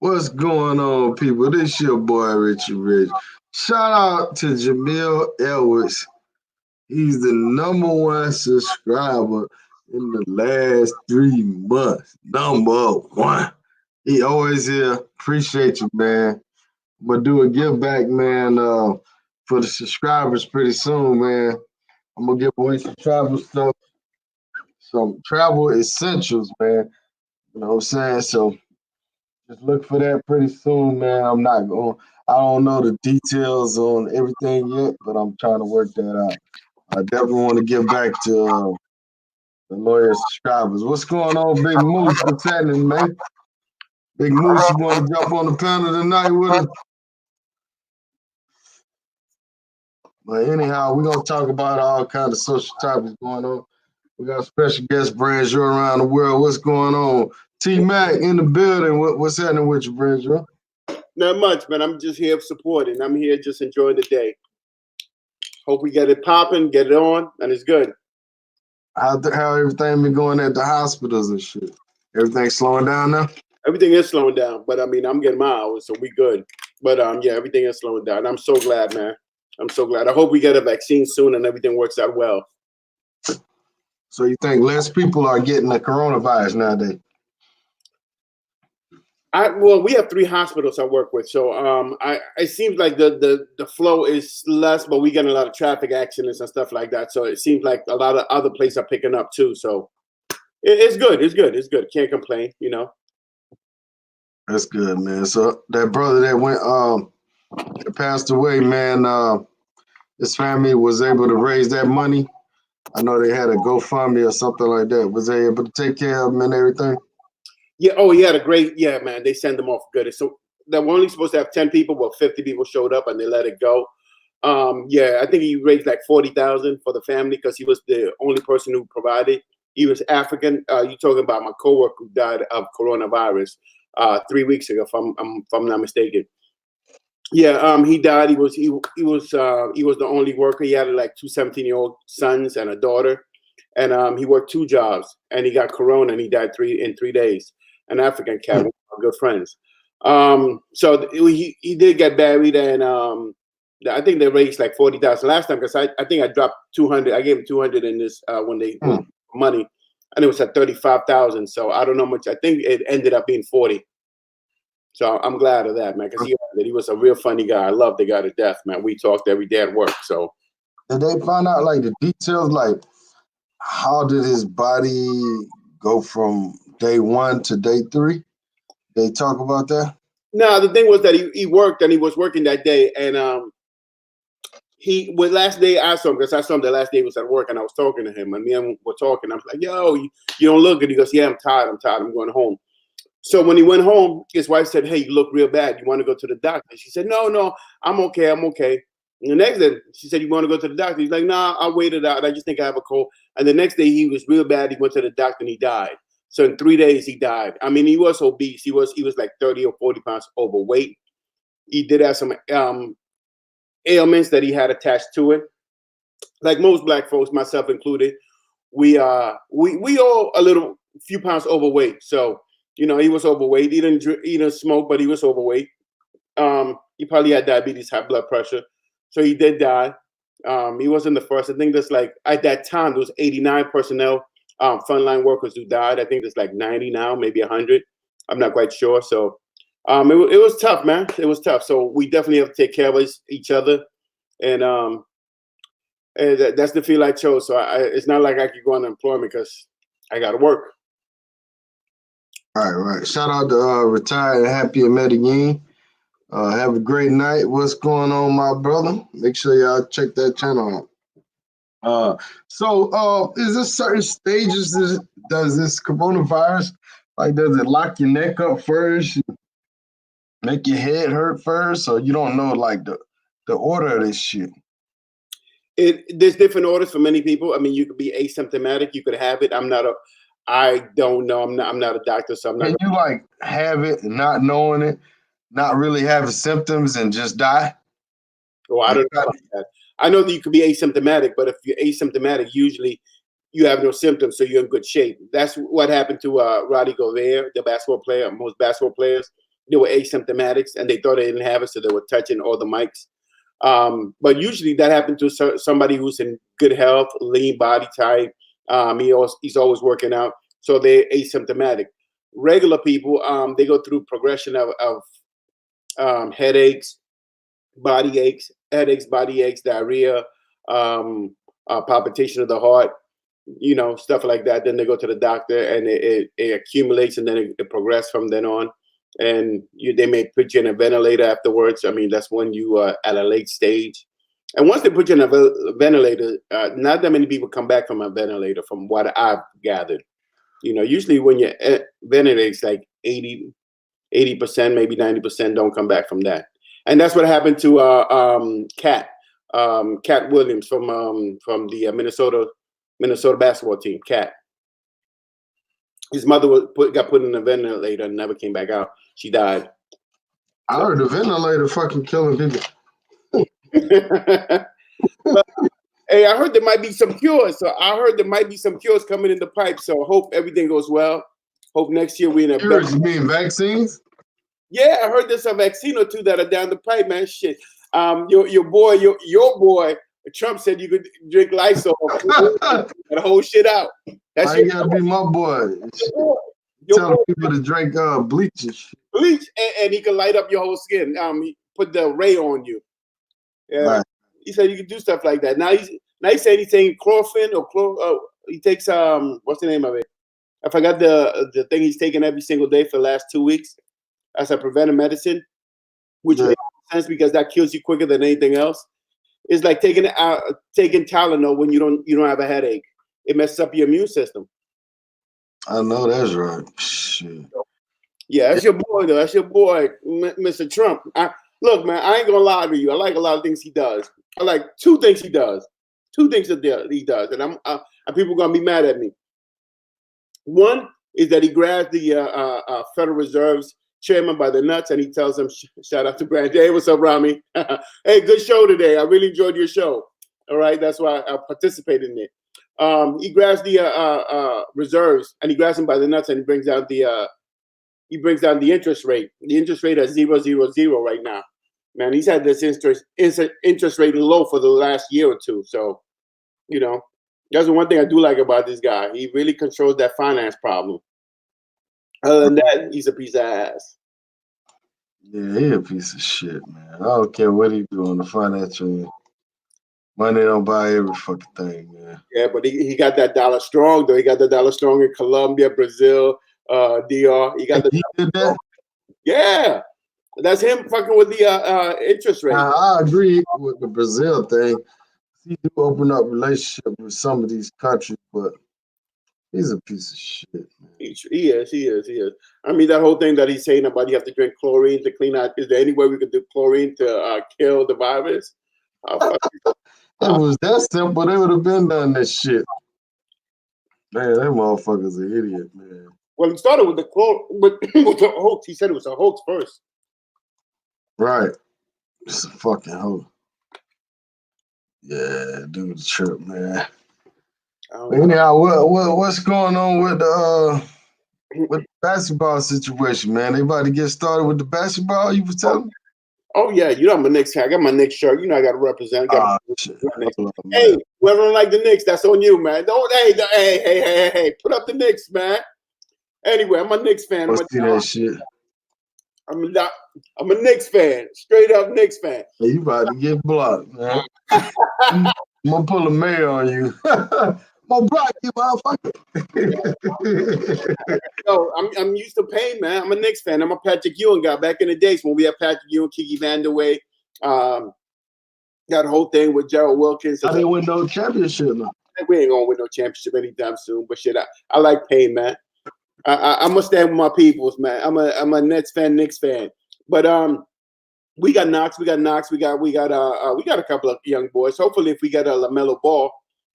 What's going on, people? This your boy Richie Rich. Shout out to Jamil Edwards. He's the number one subscriber in the last 3 months. Number one. He always here. Appreciate you, man. I'm gonna do a give back, man, for the subscribers pretty soon, man. I'm gonna give away some travel stuff, some travel essentials, man. You know what I'm saying? So just look for that pretty soon, man. I don't know the details on everything yet, but I'm trying to work that out. I definitely want to give back to the lawyer subscribers. What's going on, Big Moose? What's happening, man? Big Moose, you want to jump on the panel tonight with us? But anyhow, we're going to talk about all kinds of social topics going on. We got special guest Branjo around the world. What's going on? T Mac in the building. What's happening with you, Branjo? Not much, man. I'm just here supporting. I'm here just enjoying the day. Hope we get it popping, get it on, and it's good. How everything been going at the hospitals and shit? Everything slowing down now? Everything is slowing down, but I mean, I'm getting my hours, so we good. But yeah, everything is slowing down. I'm so glad, man. I'm so glad. I hope we get a vaccine soon and everything works out well. So you think less people are getting the coronavirus nowadays? Well, we have 3 hospitals I work with, so it seems like the flow is less, but we get a lot of traffic accidents and stuff like that. So it seems like a lot of other places are picking up too. So it's good. It's good. It's good. Can't complain. That's good, man. So that brother that went that passed away, man, his family was able to raise that money. I know they had a GoFundMe or something like that. Was they able to take care of him and everything? Yeah. Oh, he had a great. Yeah, man. They send them off good. So they were only supposed to have 10 people, but 50 people showed up and they let it go. Yeah, I think he raised like 40,000 for the family because he was the only person who provided. He was African. You talking about my coworker who died of coronavirus 3 weeks ago, if I'm not mistaken. Yeah, he died. He was the only worker. He had like two 17-year-old sons and a daughter, and he worked 2 jobs. And he got corona and he died in 3 days. An African cat, one of my good friends. So he did get buried, and I think they raised like 40,000 last time because I think I dropped 200. I gave him 200 in this when they money, and it was at 35,000. So I don't know much. I think it ended up being 40. So I'm glad of that, man, because he was a real funny guy. I love the guy to death, man. We talked every day at work. So did they find out like the details, like how did his body go from day 1 to day 3? They talk about that? No, the thing was that he worked and he was working that day, and last day I saw him because I saw him the last day he was at work, and I was talking to him, and me and him were talking. I was like, "Yo, you don't look good." He goes, "Yeah, I'm tired. I'm going home." So when he went home, his wife said, "Hey, you look real bad. You want to go to the doctor?" She said, "No, I'm okay. I'm okay." And the next day, she said, "You want to go to the doctor?" He's like, "Nah, I'll wait it out. I just think I have a cold." And the next day, he was real bad. He went to the doctor and he died. So in 3 days, he died. I mean, he was obese. He was like 30 or 40 pounds overweight. He did have some ailments that he had attached to it. Like most black folks, myself included, we all a few pounds overweight. So he was overweight. He didn't smoke, but he was overweight. He probably had diabetes, high blood pressure. So he did die. He wasn't the first. I think there's like at that time there was 89 personnel, frontline workers who died. I think there's like 90 now, maybe 100. I'm not quite sure. So it was tough, man. It was tough. So we definitely have to take care of each other, and that's the field I chose. So it's not like I could go on unemployment because I got to work. Right. Shout out to Retired Happy in Medellin. Have a great night. What's going on, my brother? Make sure y'all check that channel out. So is there certain stages does this coronavirus, like, does it lock your neck up first, make your head hurt first, or you don't know like the order of this shit? There's different orders for many people. I mean, you could be asymptomatic. You could have it. I don't know. I'm not a doctor, so I'm not. Can you like have it and not knowing it, not really having symptoms and just die? Oh, I don't know about that. I know that you could be asymptomatic, but if you're asymptomatic, usually you have no symptoms, so you're in good shape. That's what happened to Rudy Gobert, the basketball player. Most basketball players, they were asymptomatics and they thought they didn't have it, so they were touching all the mics. But usually that happened to somebody who's in good health, lean body type. He's always working out, so they're asymptomatic. Regular people, they go through progression of headaches, body aches, diarrhea, palpitation of the heart, stuff like that. Then they go to the doctor and it accumulates, and then it progresses from then on. And they may put you in a ventilator afterwards. I mean, that's when you are at a late stage. And once they put you in a ventilator, not that many people come back from a ventilator, from what I've gathered. Usually when you're ventilated, it's like 80%, maybe 90% don't come back from that. And that's what happened to Cat Williams from the Minnesota basketball team. Cat. His mother got put in a ventilator and never came back out. She died. I heard the ventilator fucking killing people. Hey, I heard there might be some cures. So I heard there might be some cures coming in the pipe. So I hope everything goes well. Hope next year we're in a cures. You mean vaccines? Yeah, I heard there's a vaccine or two that are down the pipe, man. Shit. Your boy, Trump said you could drink Lysol and the whole shit out. That's I gotta be my boy. Tell people to drink bleach. Bleach, and he can light up your whole skin. He put the ray on you. Yeah, right. He said you could do stuff like that. Now he said he's taking chloroquine or he takes what's the name of it? I forgot the thing he's taking every single day for the last 2 weeks as a preventive medicine, which makes sense because that kills you quicker than anything else. It's like taking Tylenol when you don't have a headache. It messes up your immune system. I know that's right. Shit. Yeah, that's your boy though. That's your boy, Mr. Trump. Look, man, I ain't gonna lie to you. I like a lot of things he does. I like 2 things he does. 2 things that he does, and people are gonna be mad at me. One is that he grabs the Federal Reserve's chairman by the nuts, and he tells him, "Shout out to Brand." Hey, what's up, Rami? Hey, good show today. I really enjoyed your show. All right, that's why I participated in it. He grabs the reserves, and he grabs them by the nuts, and he brings down the interest rate. The interest rate is 0.000 right now. Man, he's had this interest rate low for the last year or two. So, that's the one thing I do like about this guy. He really controls that finance problem. Other than that, he's a piece of ass. Yeah, he's a piece of shit, man. I don't care what he do on the financial end. Money don't buy every fucking thing, man. Yeah, but he got that dollar strong, though. He got the dollar strong in Colombia, Brazil, DR. He got he did that? Yeah. That's him fucking with the interest rate. I agree with the Brazil thing. He do open up relationship with some of these countries, but he's a piece of shit, man. He is. I mean, that whole thing that he's saying about you have to drink chlorine to clean out. Is there any way we could do chlorine to kill the virus? If it was that simple, they would have been done this shit. Man, that motherfucker's an idiot, man. Well, he started with with the hoax. He said it was a hoax first. Right. It's a fucking hoax. Yeah, dude, the trip, man. Anyhow, what's going on with the basketball situation, man? They about to get started with the basketball, you were telling me? Oh yeah, I'm a Knicks fan. I got my Knicks shirt. I got to represent. Hey, whoever don't like the Knicks, that's on you, man. Hey, put up the Knicks, man. Anyway, I'm a Knicks fan. Let's see that shit. I'm a Knicks fan, straight up Knicks fan. Hey, you about to get blocked, man. I'm gonna pull a mayor on you. I'm gonna block you, motherfucker. Yo, I'm used to pain, man. I'm a Knicks fan. I'm a Patrick Ewing guy. Back in the days when we had Patrick Ewing, Kiki Vandeweghe, that whole thing with Gerald Wilkins. I didn't win no championship, man. We ain't gonna win no championship anytime soon. But shit, I like pain, man. I'm gonna stand with my peoples, man. I'm a Nets fan, Knicks fan. But we got Knox, we got a couple of young boys. Hopefully, if we get a LaMelo Ball,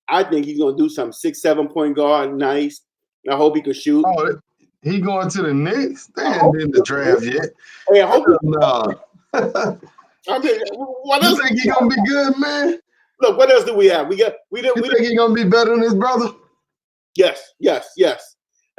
I think he's gonna do some 6-7 point guard, nice. I hope he can shoot. Oh, he going to the Knicks? They ain't in the draft yet. Hey, I hope no. I mean, what else? You think he gonna be good, man? Look, what else do we have? You think he gonna be better than his brother? Yes.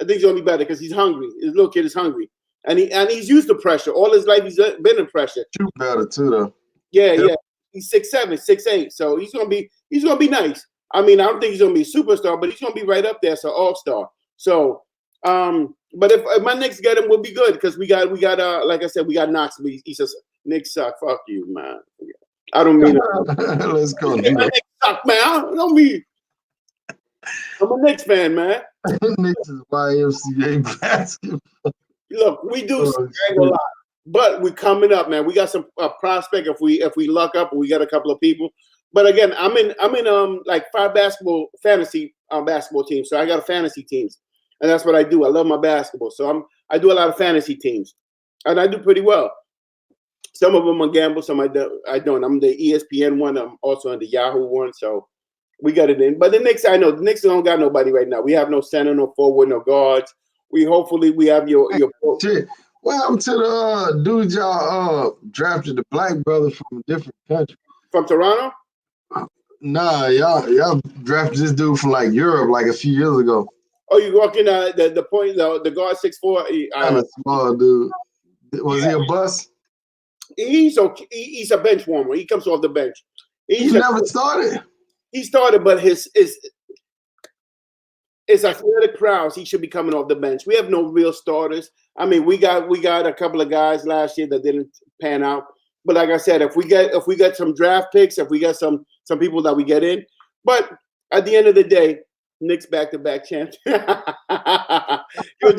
I think he's gonna be better because he's hungry. His little kid is hungry. and he's used to pressure all his life. He's been in pressure. Shoot better too, though. Yeah. He's 6'7", 6'8", so he's gonna be nice. I mean, I don't think he's gonna be a superstar, but he's gonna be right up there, so all-star. So, but if my Knicks get him, we'll be good because we got like I said, we got Knox. He says Knicks suck. Fuck you, man. I don't mean it. Let's go. My Knicks suck, man. I don't mean. I'm a Knicks fan, man. Knicks is YMCA basketball. Look, we do a lot, but we're coming up, man. We got some prospect if we luck up, we got a couple of people. But again, I'm in like 5 fantasy basketball teams. So I got a fantasy teams, and that's what I do. I love my basketball, so I do a lot of fantasy teams, and I do pretty well. Some of them are gamble, some I don't. I'm the ESPN one. I'm also on the Yahoo one. So we got it in. But the Knicks, I know the Knicks don't got nobody right now. We have no center, no forward, no guards. Hopefully we have your. What happened to the dude y'all drafted, the black brother from a different country? From Toronto? Nah, y'all drafted this dude from like Europe like a few years ago. Oh, you walking the guard 6'4"? Kind of small dude. Was he a bust? He's okay. He's a bench warmer. He comes off the bench. He never started. He started, but it's athletic crowds. He should be coming off the bench. We have no real starters. I mean, we got a couple of guys last year that didn't pan out. But like I said, if we get some draft picks, if we get some people that we get in, but at the end of the day, Knicks back-to-back champs. Yo,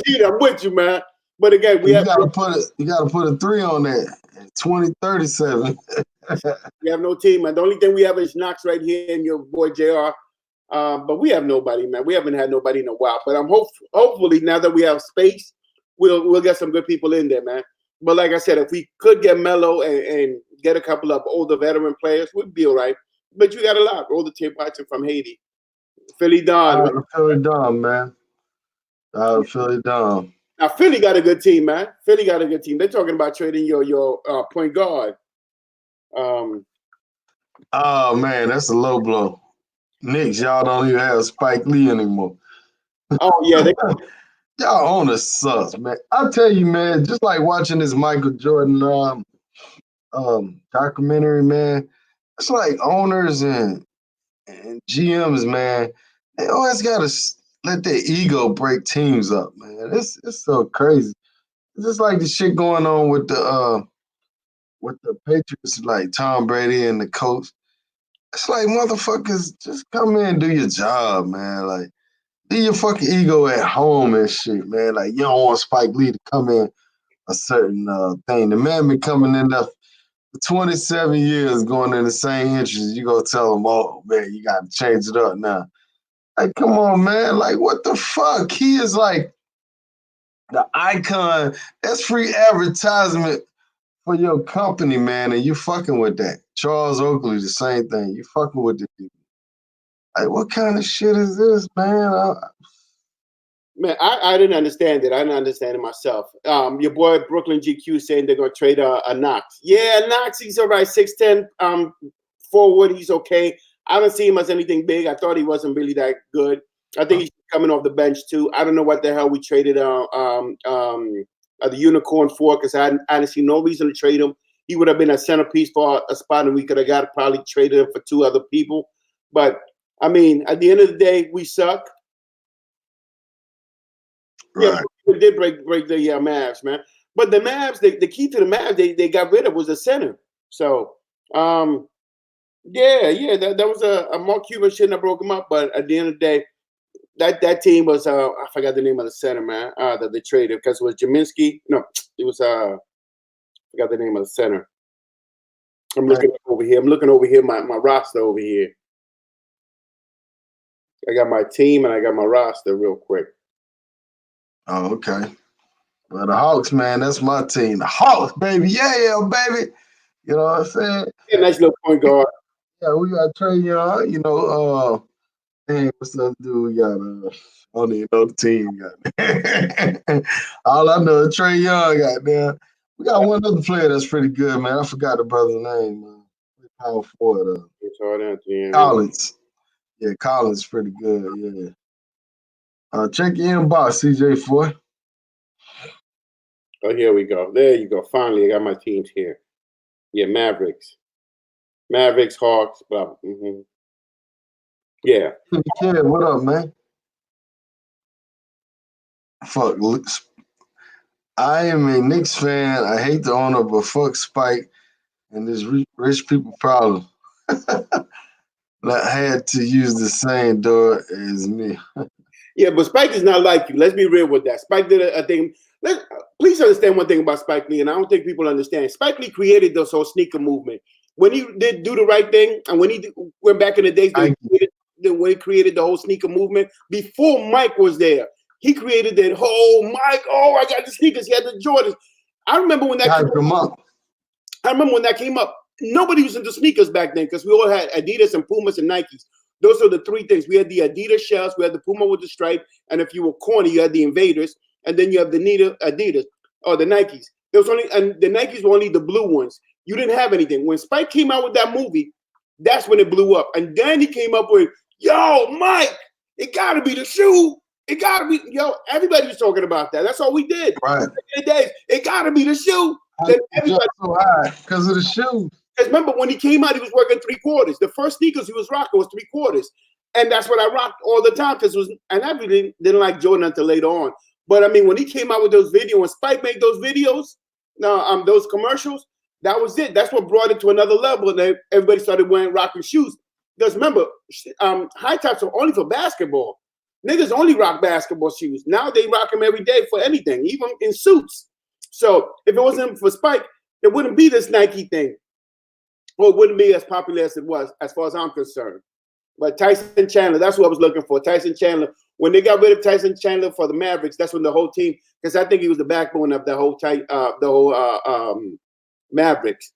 Gene, I'm with you, man. But again, you gotta put a 3 on that. 2037. We have no team, man. The only thing we have is Knox right here and your boy JR. But we have nobody, man. We haven't had nobody in a while. But I'm hopefully now that we have space, we'll get some good people in there, man. But like I said, if we could get Melo and get a couple of older veteran players, we'd be all right. But you got a lot. Older Tim Watson from Haiti. Philly Don. Philly Don, man. Philly Don. Now, Philly got a good team, man. Philly got a good team. They're talking about trading your point guard. Oh, man, that's a low blow. Knicks, y'all don't even have Spike Lee anymore. Oh, yeah. Y'all owners sucks, man. I'll tell you, man, just like watching this Michael Jordan documentary, man, it's like owners and GMs, man, they always gotta let their ego break teams up, man. It's so crazy. It's just like the shit going on with the Patriots, like Tom Brady and the coach. It's like, motherfuckers, just come in and do your job, man. Like, leave your fucking ego at home and shit, man. Like, you don't want Spike Lee to come in a certain thing. The man been coming in there for 27 years going in the same interest. You go tell him, oh, man, you got to change it up now. Like, come on, man. Like, what the fuck? He is like the icon. That's free advertisement for your company, man, and you fucking with that. Charles Oakley, the same thing. You fucking with the people. Like, what kind of shit is this, man? Man, I didn't understand it. I didn't understand it myself. Your boy Brooklyn GQ saying they're gonna trade a Knox. Yeah, Knox, he's all right. 6'10", forward, he's okay. I don't see him as anything big. I thought he wasn't really that good. I think he's coming off the bench too. I don't know what the hell we traded the Unicorn for, because I didn't see no reason to trade him. He would have been a centerpiece for a spot, and we could have probably traded him for 2 other people. But I mean, at the end of the day, we suck. Right. Yeah, we did break the Mavs, man. But the Mavs, the key to the Mavs, they got rid of was the center. So, that was a Mark Cuban shit that broke him up. But at the end of the day, that team was I forgot the name of the center, man, that they traded, because it was Jaminski. No, it was I forgot the name of the center. I'm looking over here. My roster over here. I got my team and I got my roster real quick. Oh, okay. Well, the Hawks, man, that's my team. The Hawks, baby. Yeah, baby. You know what I'm saying? Yeah, nice little point guard. Yeah, we got Trae Young, you know, hey, what's that dude we got? I don't even know the team. Got all I know is Trae Young got there. We got one other player that's pretty good, man. I forgot the brother's name, man. Power forward. Collins. Yeah, Collins pretty good, yeah. Check your inbox, CJ4. Oh, here we go. There you go. Finally, I got my teams here. Yeah, Mavericks, Hawks. Blah. Yeah. Kid, what up, man? Fuck. I am a Knicks fan. I hate the owner, but fuck Spike and this rich people problem. I had to use the same door as me. Yeah, but Spike is not like you. Let's be real with that. Spike did a thing. Please understand one thing about Spike Lee, and I don't think people understand. Spike Lee created this whole sneaker movement. When he did do the right thing, and when he went back in the days when he created the whole sneaker movement, before Mike was there, he created that whole Mike. Oh, I got the sneakers. He had the Jordans. I remember when that came up. Nobody was into sneakers back then because we all had Adidas and Pumas and Nikes. Those are the three things. We had the Adidas shells, we had the Puma with the stripe, and if you were corny, you had the Invaders, and then you have the Adidas or the Nikes. And the Nikes were only the blue ones. You didn't have anything. When Spike came out with that movie, that's when it blew up. And then he came up with, yo, Mike, it gotta be the shoe. It gotta be, everybody was talking about that. That's all we did. Right. It gotta be the shoe. Everybody so high because of the shoes. Because remember, when he came out, he was working 3/4. The first sneakers he was rocking was 3/4. And that's what I rocked all the time. And I really didn't like Jordan until later on. But I mean, when he came out with those videos, when Spike made those videos, those commercials, that was it. That's what brought it to another level. And everybody started rocking shoes. Because remember, high tops are only for basketball. Niggas only rock basketball shoes. Now they rock them every day for anything, even in suits. So if it wasn't for Spike, there wouldn't be this Nike thing. Or it wouldn't be as popular as it was, as far as I'm concerned. But Tyson Chandler, that's what I was looking for. Tyson Chandler. When they got rid of Tyson Chandler for the Mavericks, that's when the whole team, because I think he was the backbone of the whole Mavericks.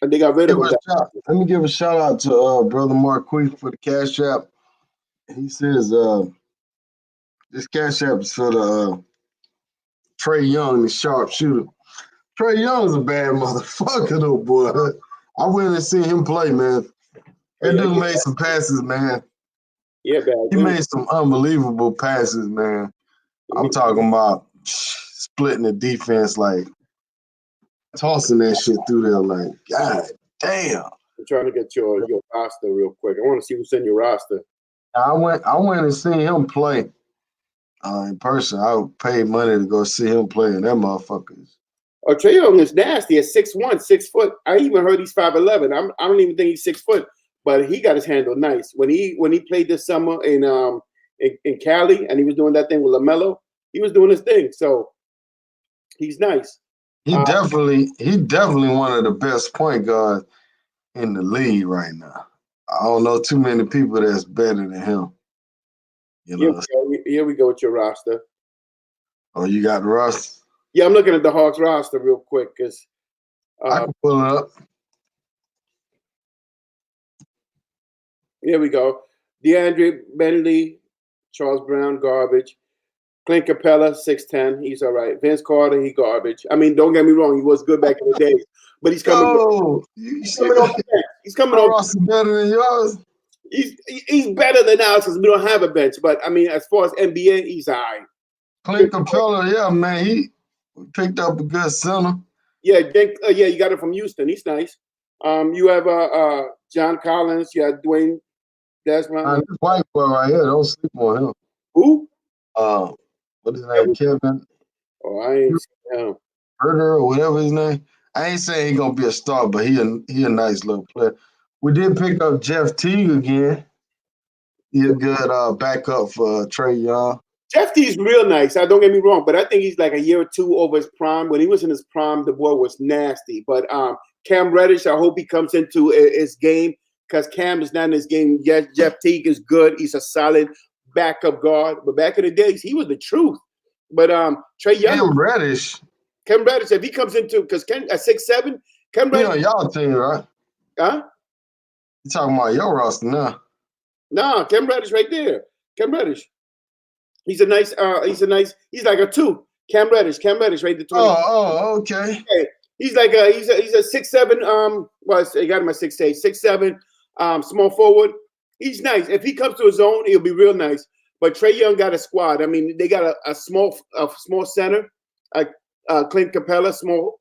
And they got rid of him. Let me give a shout out to Brother Marquis for the Cash App. He says this Cash App is for the Trae Young, the sharpshooter. Trae Young is a bad motherfucker, though, boy. I went and seen him play, man. That dude made some passes, man. Yeah, bad. He made some unbelievable passes, man. I'm talking about splitting the defense, like tossing that shit through there, like, God damn. I'm trying to get your roster real quick. I want to see who's in your roster. I went and seen him play in person. I paid money to go see him play, and that motherfuckers. Oh, Trae Young is nasty at 6'1", 6 foot. I even heard he's 5'11". I don't even think he's 6 foot, but he got his handle nice. When he played this summer in Cali and he was doing that thing with LaMelo, he was doing his thing. So he's nice. He definitely one of the best point guards in the league right now. I don't know too many people that's better than him. Here we go with your roster. Oh, you got the roster? Yeah, I'm looking at the Hawks roster real quick because I can pull it up. Here we go. DeAndre Bentley, Charles Brown, garbage. Clint Capella, 6'10", he's all right. Vince Carter, he garbage. I mean, don't get me wrong, he was good back in the days, but he's coming. He's coming off the bench. He's coming off. Roster better than yours. He's better than ours because we don't have a bench. But I mean, as far as NBA, he's all right. Clint Capella, yeah, man, he picked up a good center. Yeah, you got it from Houston. He's nice. You have John Collins. You have Dwayne Desmond. This white boy right here, don't sleep on him. Who? What is his name? Kevin. Oh, I ain't seen him. Herder or whatever his name. I ain't saying he's gonna be a star, but he a nice little player. We did pick up Jeff Teague again. He a good backup for Trae Young. Jeff Teague's real nice. Don't get me wrong, but I think he's like a year or two over his prime. When he was in his prime, the boy was nasty. But Cam Reddish, I hope he comes into his game because Cam is not in his game. Yes, Jeff Teague is good. He's a solid backup guard. But back in the days, he was the truth. But Trae Young. Cam Reddish, if he comes into, because Ken at 6'7", Cam Reddish. You know, y'all team, right? Huh? You talking about your roster now? Nah, Cam Reddish right there. Cam Reddish. He's like a 2. Cam Reddish right there. Oh, okay. He's like he's a 6'7", well, he got him at 6'8", 6'7", small forward. He's nice. If he comes to his zone, he'll be real nice. But Trae Young got a squad. I mean, they got a small center, Clint Capella, small.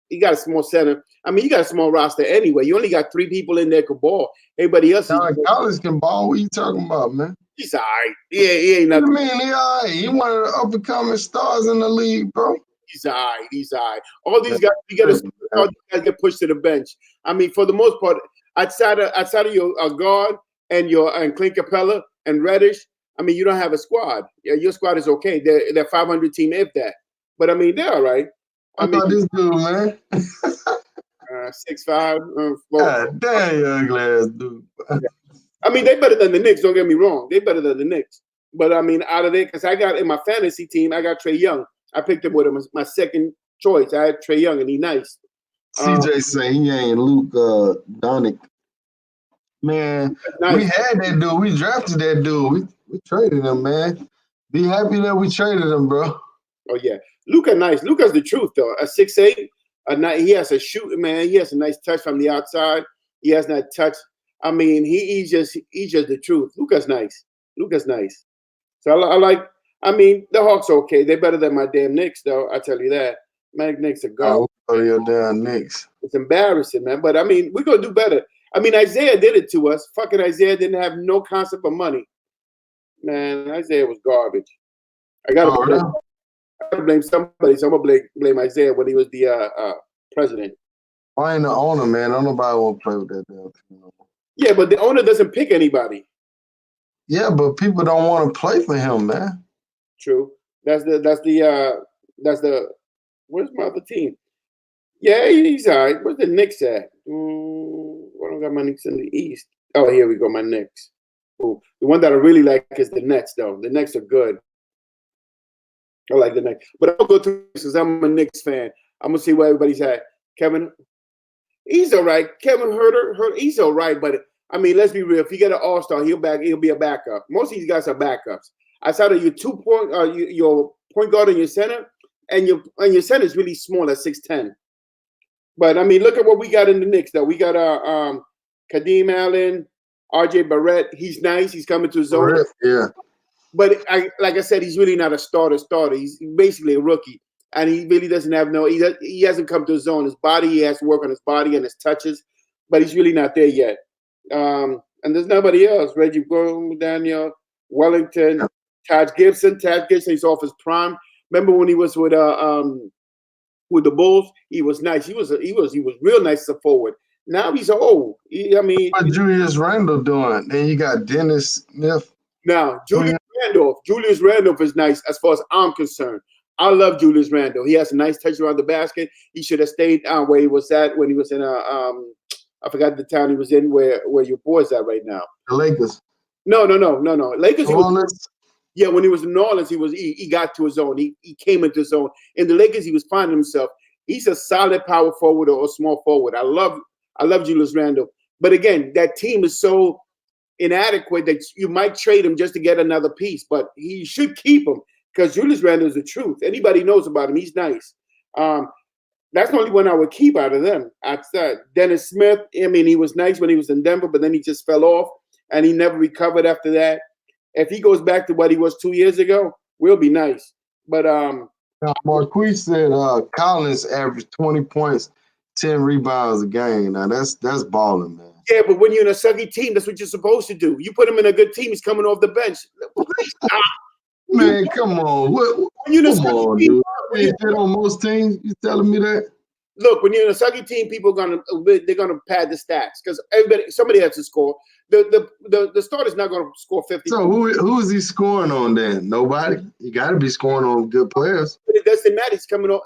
He got a small center. I mean, you got a small roster anyway. You only got 3 people in there who ball. Everybody else is. Collins can ball. What you talking about, man? He's all right. He ain't nothing. What do you mean he all right? He one of the up and coming stars in the league, bro. He's all right. He's all right. All these guys, all these guys get pushed to the bench. I mean, for the most part, outside of your guard and Clint Capella and Reddish, I mean, you don't have a squad. Yeah, your squad is okay. They're 500 team, if that. But I mean, they're all right. I mean, this dude, man. 6'5". God damn, you ugly ass dude. I mean, they better than the Knicks. Don't get me wrong. They better than the Knicks. But I mean, out of there, because I got in my fantasy team, I got Trae Young. I picked him with him as my second choice. I had Trae Young, and he's nice. CJ say he ain't Luke Doncic. Man, nice. We had that dude. We drafted that dude. We traded him, man. Be happy that we traded him, bro. Oh yeah, Luka nice. Luka's the truth though. A 6'8", he has a shoot, man. He has a nice touch from the outside. He has that touch. I mean, he's just the truth. Luka's nice. Luka's nice. So I like. I mean, the Hawks are okay. They're better than my damn Knicks, though. I tell you that. My Knicks are garbage. Oh, your damn Knicks. It's embarrassing, man. But I mean, we're gonna do better. I mean, Isaiah did it to us. Fucking Isaiah didn't have no concept of money. Man, Isaiah was garbage. I gotta blame somebody. So I'm gonna blame Isaiah when he was the president. I ain't the owner, man. Don't nobody want to play with that damn team. Yeah, but the owner doesn't pick anybody. Yeah, but people don't want to play for him, man. True. That's the where's my other team? Yeah, he's all right. Where's the Knicks at? I don't got my Knicks in the East. Oh, here we go, my Knicks. Ooh, the one that I really like is the Nets, though. The Knicks are good. I like the Knicks. But I'll go through this because I'm a Knicks fan. I'm going to see where everybody's at. Kevin, he's all right. Kevin Huerter, he's all right. But, I mean, let's be real. If you get an all-star, he'll be a backup. Most of these guys are backups. Outside of your your point guard and your center, and your center is really small at 6'10". But I mean, look at what we got in the Knicks. Though we got Kadeem Allen, R.J. Barrett. He's nice. He's coming to his own. Barrett, yeah. But like I said, he's really not a starter. He's basically a rookie, and he really doesn't have he hasn't come to his own. His body, he has to work on his body and his touches, but he's really not there yet. And there's nobody else. Reggie Bullock, Daniel Wellington. Taj Gibson is off his prime. Remember when he was with the Bulls? He was nice. He was real nice as a forward. Now he's old. What Julius Randle doing? Then you got Dennis Smith. Now Julius Randolph is nice as far as I'm concerned. I love Julius Randle. He has a nice touch around the basket. He should have stayed where he was at when he was in I forgot the town he was in where your boy's at right now. The Lakers. No. Lakers. Yeah, when he was in New Orleans, he got to his own. He came into his own. In the Lakers, he was finding himself. He's a solid power forward or small forward. I love Julius Randle. But again, that team is so inadequate that you might trade him just to get another piece. But he should keep him because Julius Randle is the truth. Anybody knows about him. He's nice. That's the only one I would keep out of them. Dennis Smith, I mean, he was nice when he was in Denver, but then he just fell off, and he never recovered after that. If he goes back to what he was 2 years ago, we'll be nice. But Marquise said Collins averaged 20 points, 10 rebounds a game. Now that's balling, man. Yeah, but when you're in a sucky team, that's what you're supposed to do. You put him in a good team, he's coming off the bench. Man, come on. Come on, dude. You did on most teams? You telling me that? Look, when you're in a sucky team, people they're gonna pad the stats because somebody has to score. The starter's not gonna score 50. So who is he scoring on then? Nobody. You got to be scoring on good players. But it doesn't matter. He's coming on.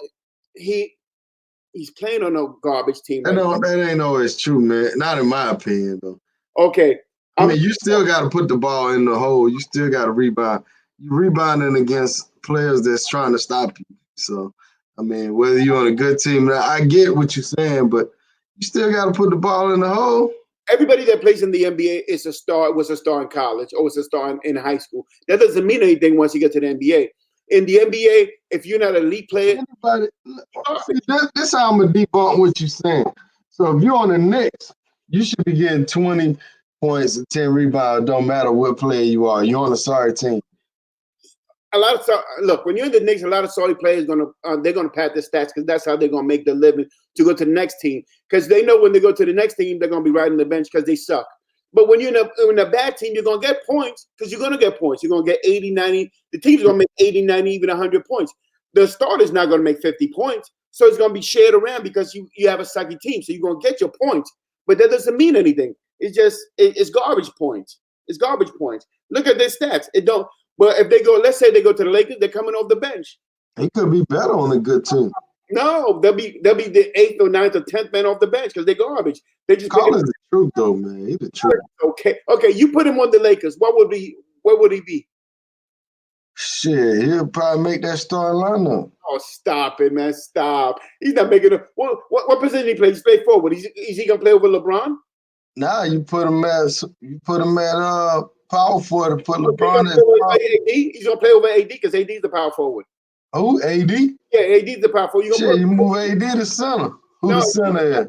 He's playing on a garbage team. That ain't always true, man. Not in my opinion, though. Okay. I mean, you still got to put the ball in the hole. You still got to rebound. You're rebounding against players that's trying to stop you. So, I mean, whether you're on a good team, I get what you're saying, but you still got to put the ball in the hole. Everybody that plays in the NBA was a star in college or was a star in high school. That doesn't mean anything once you get to the NBA. In the NBA, if you're not an elite player, this is how I'm gonna debunk what you're saying. So if you're on the Knicks, you should be getting 20 points and 10 rebounds. Don't matter what player you are. You're on a sorry team. look, when you're in the Knicks, a lot of Saudi players they're gonna pad their stats because that's how they're gonna make the living to go to the next team. Because they know when they go to the next team, they're gonna be riding the bench because they suck. But when you're in a bad team, you're gonna get points because you're gonna get points. You're gonna get 80, 90. The team's gonna make 80, 90, even 100 points. The starter's not gonna make 50 points, so it's gonna be shared around because you have a sucky team, so you're gonna get your points. But that doesn't mean anything. It's just it's garbage points. It's garbage points. Look at their stats. It don't. But if they go, let's say they go to the Lakers, they're coming off the bench. He could be better on a good team. No, they'll be the 8th or 9th or 10th man off the bench because they're garbage. They just Collins the truth though, man. He's the truth. Okay. You put him on the Lakers. Where would he be? Shit, he'll probably make that starting lineup. Oh, stop it, man! Stop. He's not making it. What position he plays? He plays forward. Is he gonna play over LeBron? Nah, you put him at power forward to put LeBron as AD? He's gonna play over AD because AD is the power forward. Who? AD? Yeah, AD is the power forward. You move AD to center. Who the center is?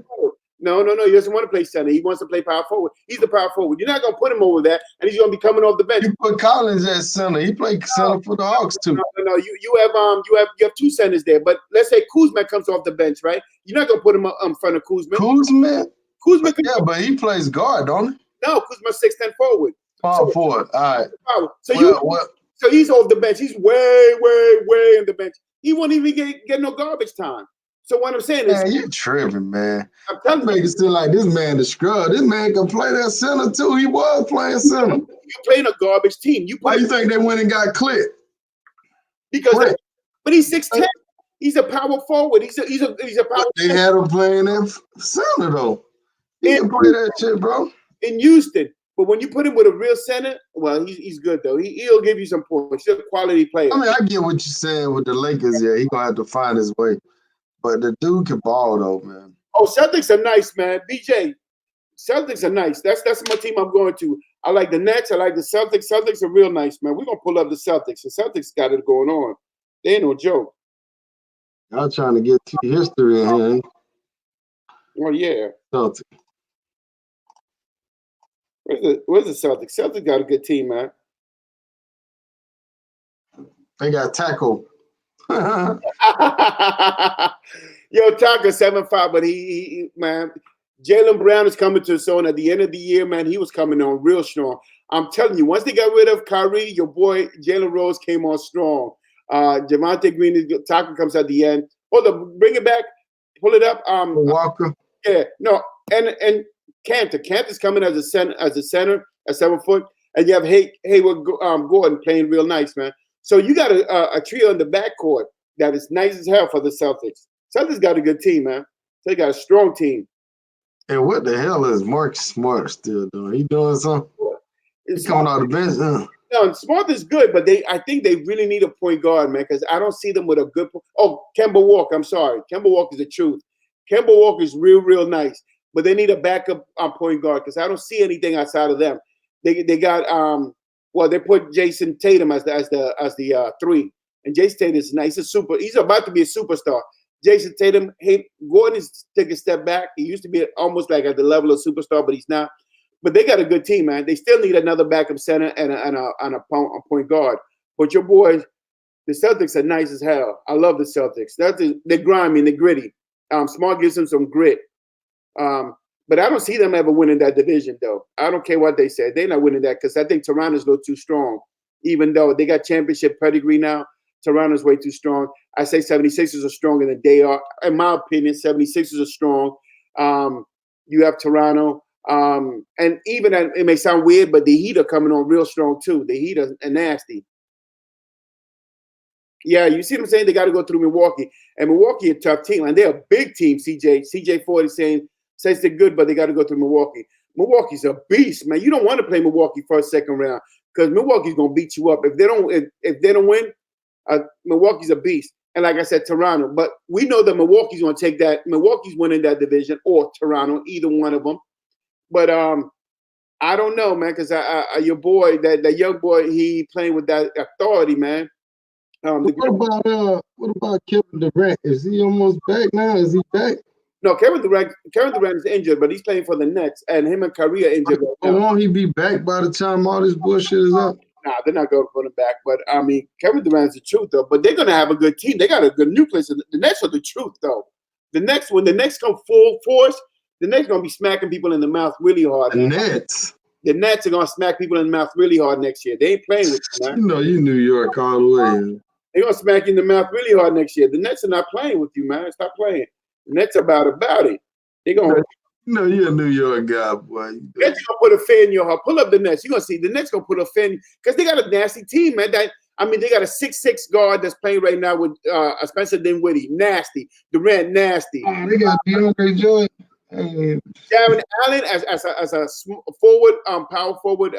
No. He doesn't want to play center. He wants to play power forward. He's the power forward. You're not gonna put him over that, and he's gonna be coming off the bench. You put Collins at center. He played center for the Hawks too. No. You have two centers there. But let's say Kuzma comes off the bench, right? You're not gonna put him in front of Kuzma. Kuzma, yeah, but he plays guard, don't he? No, Kuzma's 6'10" forward. Power forward. All right. So he's off the bench. He's way in the bench. He won't even get no garbage time. So what I'm saying is, man, you tripping, man. I'm telling you, make it seem like this man the scrub. This man can play that center too. He was playing center. You're playing a garbage team. Why you think they went and got Click? But he's 6'10". He's a power forward. He's a power. They had him playing that center though. He can play that shit, bro. In Houston. But when you put him with a real center, well, he's good though. He'll give you some points. He's a quality player. I mean, I get what you're saying with the Lakers. Yeah, he's gonna have to find his way. But the dude can ball though, man. Oh, Celtics are nice, man. BJ, Celtics are nice. That's my team I'm going to. I like the Nets. I like the Celtics. Celtics are real nice, man. We're gonna pull up the Celtics. The Celtics got it going on. They ain't no joke. Y'all trying to get to history in here. Well, yeah. Celtics. Where's the Celtics? Celtics got a good team, man. They got Taco. Yo, Taco 7'5", but he man, Jaylen Brown is coming to his own at the end of the year, man. He was coming on real strong. I'm telling you, once they got rid of Kyrie, your boy Jalen Rose came on strong. Javonte Green, Taco comes at the end. Hold up, bring it back, pull it up. Walker. Yeah, no, and Cantor's coming as a center at 7 foot, and you have Hayward Gordon playing real nice, man. So you got a trio in the backcourt that is nice as hell for the Celtics. Celtics got a good team, man. They got a strong team. And what the hell is Mark Smart still doing? He doing something? He's coming out of the bench. No, Smart is good, but I think they really need a point guard, man, because I don't see them with a good – oh, Kemba Walker. I'm sorry. Kemba Walker is the truth. Kemba Walker is real nice, but they need a backup point guard because I don't see anything outside of them. They got they put Jason Tatum as the 3, and Jason Tatum is nice. He's about to be a superstar. Jason Tatum, Gordon is taking a step back. He used to be almost like at the level of superstar, but he's not. But they got a good team, man. They still need another backup center and a point guard. But your boys, the Celtics are nice as hell. I love the Celtics. They're grimy and they're gritty. Smart gives them some grit. But I don't see them ever winning that division, though. I don't care what they say. They're not winning that because I think Toronto's a little too strong. Even though they got championship pedigree now, Toronto's way too strong. I say 76ers are stronger than they are. In my opinion, 76ers are strong. You have Toronto. And even it may sound weird, but the Heat are coming on real strong, too. The Heat are nasty. Yeah, you see what I'm saying? They got to go through Milwaukee. And Milwaukee a tough team. And they're a big team, CJ. CJ Ford is says they're good, but they got to go through Milwaukee. Milwaukee's a beast, man. You don't want to play Milwaukee first, second round because Milwaukee's going to beat you up. If they don't win, Milwaukee's a beast. And like I said, Toronto. But we know that Milwaukee's going to take that. Milwaukee's winning that division or Toronto, either one of them. But I don't know, man, because your boy, that young boy, he playing with that authority, man. What about Kevin Durant? Is he almost back now? Is he back? No, Kevin Durant is injured, but he's playing for the Nets, and him and Kyrie are injured. Won't he be back by the time all this bullshit is up? Nah, they're not going to put him back. But I mean, Kevin Durant's the truth though. But they're going to have a good team. They got a good nucleus. The Nets are the truth though. When the Nets come full force, the Nets going to be smacking people in the mouth really hard. The Nets. The Nets are going to smack people in the mouth really hard next year. They ain't playing with you, man. You know, you New York all the way. They're going to smack you in the mouth really hard next year. The Nets are not playing with you, man. Stop playing. The Nets about it. They're going to. You know, you're a New York guy, boy. Nets going to put a fan in your heart. Pull up the Nets. You're going to see the Nets going to put a fan because they got a nasty team, man. They got a 6'6" guard that's playing right now with Spencer Dinwiddie. Nasty. Durant, nasty. Oh, they got DeAndre Jordan. Jared Allen as a forward, power forward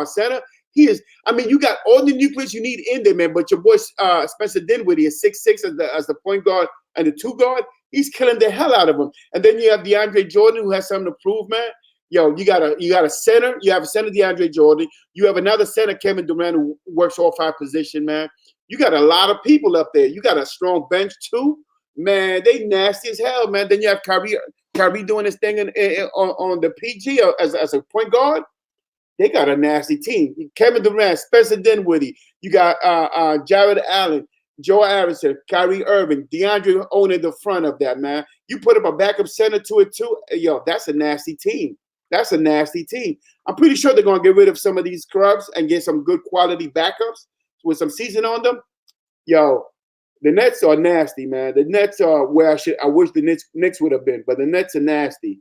center. He is. I mean, you got all the nucleus you need in there, man. But your boy Spencer Dinwiddie is 6'6" as the point guard and the two guard. He's killing the hell out of him. And then you have DeAndre Jordan, who has something to prove, man. Yo, you got a center. You have a center, DeAndre Jordan. You have another center, Kevin Durant, who works all 5 positions, man. You got a lot of people up there. You got a strong bench too, man. They nasty as hell, man. Then you have Kyrie doing his thing on the PG as a point guard. They got a nasty team. Kevin Durant, Spencer Dinwiddie. You got Jared Allen, Joe Harrison, Kyrie Irving, DeAndre owning the front of that, man. You put up a backup center to it too. Yo, that's a nasty team. That's a nasty team. I'm pretty sure they're going to get rid of some of these scrubs and get some good quality backups with some season on them. Yo, the Nets are nasty, man. The Nets are where I wish the Knicks would have been, but the Nets are nasty.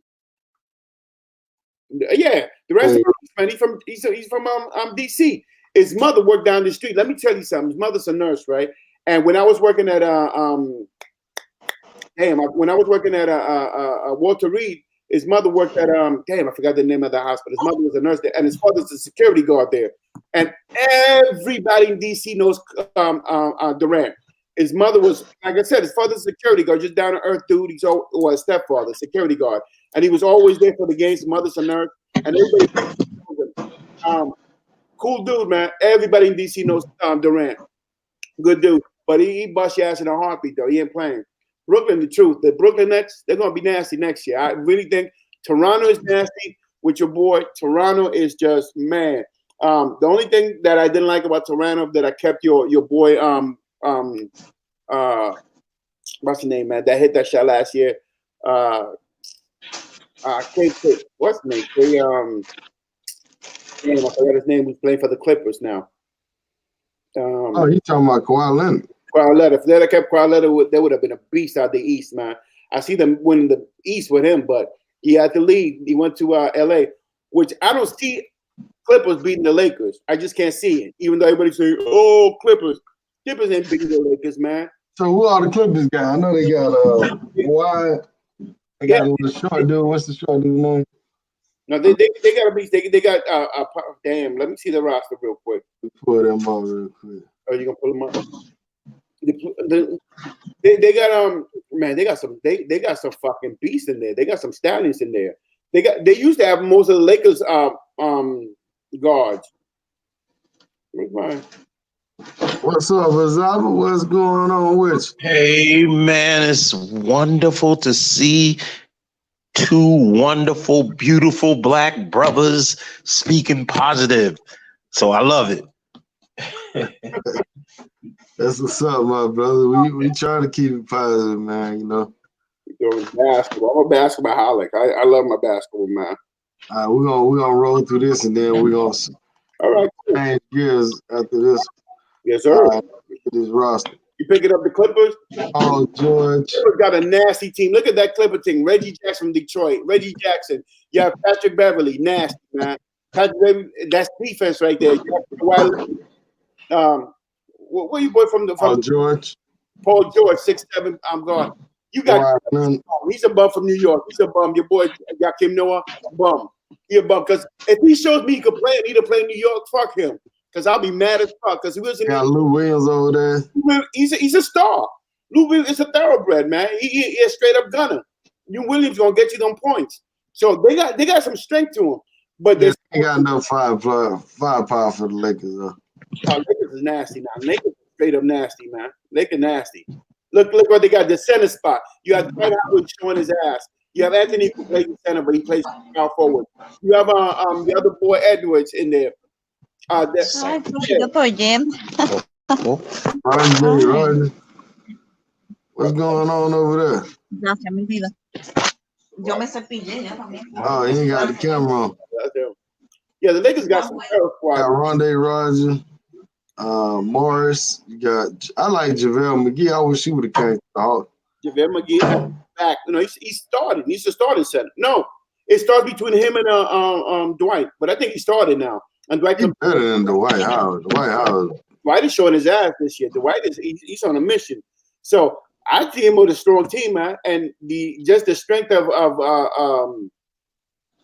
Yeah, the rest of man, he's from DC. His mother worked down the street. Let me tell you something. His mother's a nurse, right? And when I was working at Walter Reed, his mother worked at I forgot the name of the hospital. His mother was a nurse there, and his father's a security guard there. And everybody in DC knows Durant. His mother was, like I said, his father's a security guard, just down to earth dude. He's a stepfather, security guard, and he was always there for the games. His mother's a nurse, and everybody. Cool dude, man. Everybody in DC knows Durant. Good dude. But he bust your ass in a heartbeat, though. He ain't playing. Brooklyn, the truth. The Brooklyn Nets, they're going to be nasty next year. I really think Toronto is nasty with your boy. Toronto is just, man. The only thing that I didn't like about Toronto that I kept your boy, what's the name, man? That hit that shot last year. What's the name? I forgot his name. Who's playing for the Clippers now? You talking about Kawhi Leonard? Kawhi Leonard. If they had kept Kawhi Leonard, they would have been a beast out the East, man. I see them winning the East with him, but he had to leave. He went to LA, which I don't see Clippers beating the Lakers. I just can't see it. Even though everybody's saying, "Oh, Clippers." Clippers ain't beating the Lakers, man. So who are the Clippers got? I know they got Kawhi. They got the short dude. What's the short dude's name? No, they got a beast. They got damn. Let me see the roster real quick. Pull them up real quick. Oh, you gonna pull them up? They got man. They got some fucking beasts in there. They got some stallions in there. They used to have most of the Lakers guards. What's up, Azaba? What's going on with you? Hey man, it's wonderful to see two wonderful, beautiful black brothers speaking positive. So I love it. That's what's up, my brother. We try to keep it positive, man. You know. Doing basketball. I'm a basketball holic. I love my basketball, man. All right, we're gonna roll through this, and then we're gonna change gears after this. Yes, sir. This roster. You picking up the Clippers? Oh, George. Clippers got a nasty team. Look at that Clipper team. Reggie Jackson from Detroit. Reggie Jackson. You have Patrick Beverly. Nasty, man. Patrick Beverly, that's defense right there. You have, where you boy from? Paul George. Paul George, 6'7". I'm gone. You got he's a bum from New York. He's a bum. Your boy Joakim Noah, bum. He a bum. Because if he shows me he could play and he to play in New York, fuck him. Because I'll be mad as fuck. Because he was in Lou Williams over there. He's a star. Lou Williams is a thoroughbred, man. He a straight up gunner. Lou Williams gonna get you them points. So they got some strength to him. But they got no firepower for the Lakers, though. Lakers is nasty now. Lakers is straight up nasty, man. Lakers nasty. Look what they got. The center spot. You have Dwight Howard showing his ass. You have Anthony who plays center, but he plays power forward. You have the other boy Edwards in there. Hi, beautiful Jim. Roger, what's going on over there? Gracias, mi vida. Yo me cepillé ya también. Oh, he ain't got the camera on. Yeah, the Lakers got some terrible squad. Got Rondé Roger, Morris. You got. I like JaVale McGee. I wish he would have came to the Hawks. JaVale McGee back. You know, he's started. He's the starting center. No, it starts between him and Dwight. But I think he started now. And Dwight He's better than Dwight Howard. Dwight is showing his ass this year. Dwight he's on a mission. So I see him with a strong team, man, and the strength of LeBron.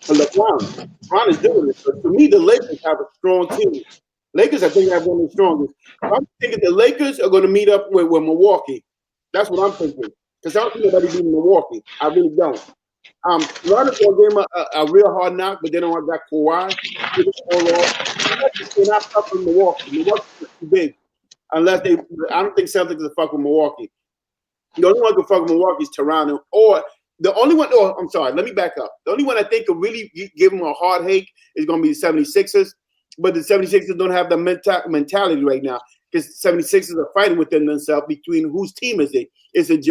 LeBron is doing it. So to me, the Lakers have a strong team. Lakers, I think, have one of the strongest. I'm thinking the Lakers are going to meet up with Milwaukee. That's what I'm thinking. Because I don't think nobody beating Milwaukee. I really don't. Toronto's going to give him a real hard knock, but they don't have that Kawhi. They're not tough with Milwaukee. Milwaukee's too big. I don't think Celtics will fuck with Milwaukee. The only one who can fuck with Milwaukee is Toronto. Or the only one, I'm sorry, let me back up. The only one I think could really give them a hard hate is going to be the 76ers. But the 76ers don't have the mentality right now because 76ers are fighting within themselves between whose team is it? Is it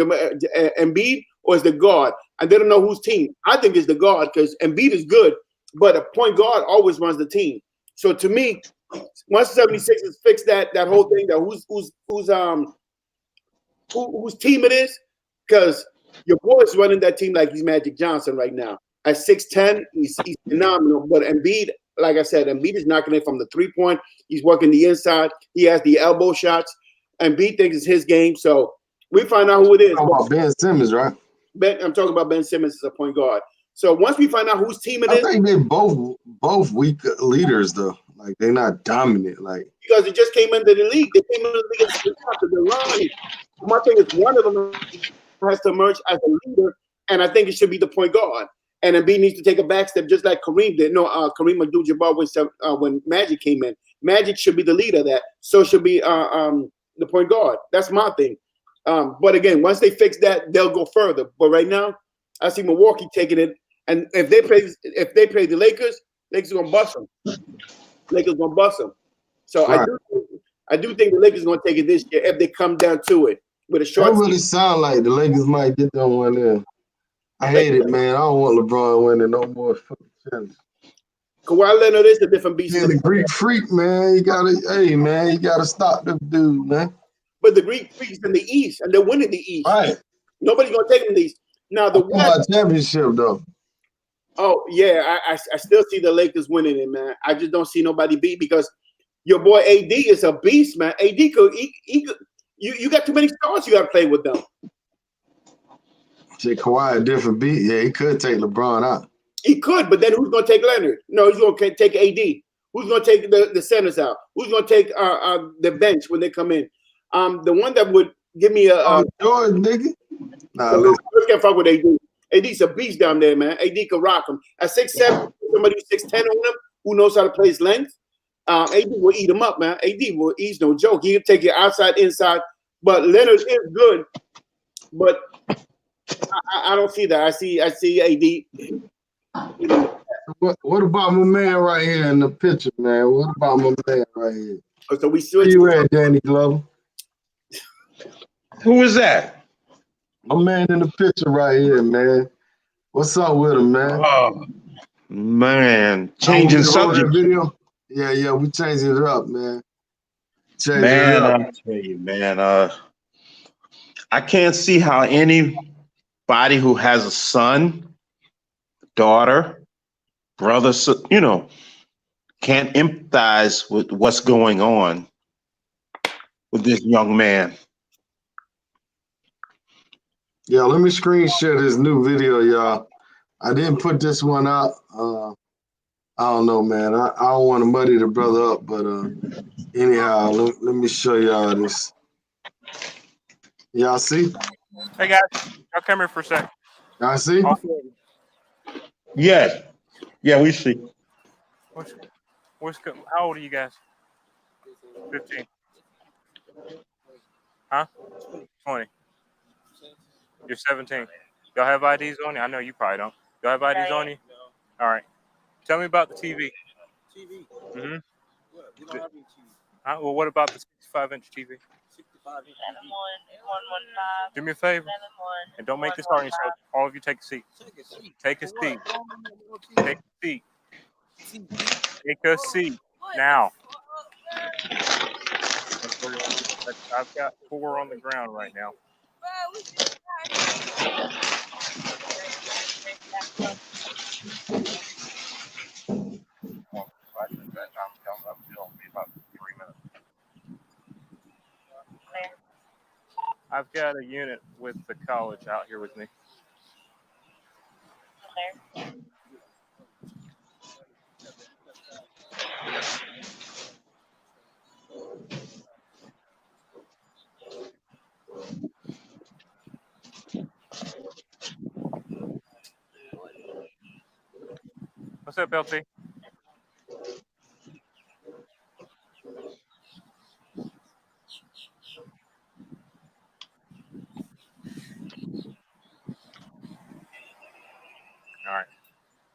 Embiid or is the guard? And they don't know whose team. I think it's the guard because Embiid is good, but a point guard always runs the team. So to me, once the 76ers fix that whole thing, that whose team it is, because your boy is running that team like he's Magic Johnson right now. At 6'10", he's phenomenal. But Embiid, like I said, Embiid is knocking it from the 3-point. He's working the inside. He has the elbow shots. Embiid thinks it's his game. So we find out who it is. Talking about Ben Simmons, right? I'm talking about Ben Simmons as a point guard. So once we find out whose team it is, I think they both weak leaders though. Like they're not dominant. Like because it just came into the league. They came into the league after the line. My thing is one of them has to emerge as a leader, and I think it should be the point guard. And Embiid needs to take a back step, just like Kareem did. No, Kareem Abdul-Jabbar when Magic came in. Magic should be the leader of that. So should be the point guard. That's my thing. But again, once they fix that, they'll go further. But right now, I see Milwaukee taking it. And if they play the Lakers are gonna bust them. Lakers gonna bust them. So right. I do think the Lakers are gonna take it this year if they come down to it with a short. That really sound like the Lakers might get that one in. I hate it, man. I don't want LeBron winning no more fucking chance. Kawhi Leonard is a different beast. Yeah, the Greek freak, man. You gotta stop them dude, man. But the Greek freaks in the East, and they're winning the East. Right. Nobody's gonna take them the East. Now the West championship though. Oh yeah, I still see the Lakers winning it, man. I just don't see nobody beat because your boy AD is a beast, man. AD could you got too many stars you got to play with them. See, Kawhi a different beat. Yeah, he could take LeBron out. He could, but then who's going to take Leonard? No, he's going to take AD. Who's going to take the centers out? Who's going to take the bench when they come in? The one that would give me a Jordan, nigga. Nah, let's can't fuck with AD. AD's a beast down there, man. AD can rock him. At 6'7", somebody 6'10" on him who knows how to play his length. AD will eat him up, man. AD he's no joke. He'll take you outside, inside. But Leonard is good. But I don't see that. I see AD. What about my man right here in the picture, man? What about my man right here? So we switch. You at Danny Glover? Who is that? My man in the picture right here, man. What's up with him, man? Oh, man. Changing subject. Video? Yeah, we changing it up, man. I tell you, man, I can't see how anybody who has a son, daughter, brother, can't empathize with what's going on with this young man. Yeah, let me screen share this new video, y'all. I didn't put this one out. I don't know, man. I don't want to muddy the brother up, but anyhow, let me show y'all this. Y'all see? Hey guys, I'll come here for a sec. Y'all see? Yeah, we see. How old are you guys? 15. Huh? 20. You're 17. Y'all have IDs on you? I know you probably don't. Y'all have IDs on you? All right. Tell me about the TV. TV? Mm-hmm. What? Well, what about the 65-inch TV? 65-inch. Do me a favor, and don't make this hard on yourself. All of you take a seat. Take a seat. Take a seat. Take a seat now. I've got 4 on the ground right now. I've got a unit with the college out here with me. What's up, LT? All right.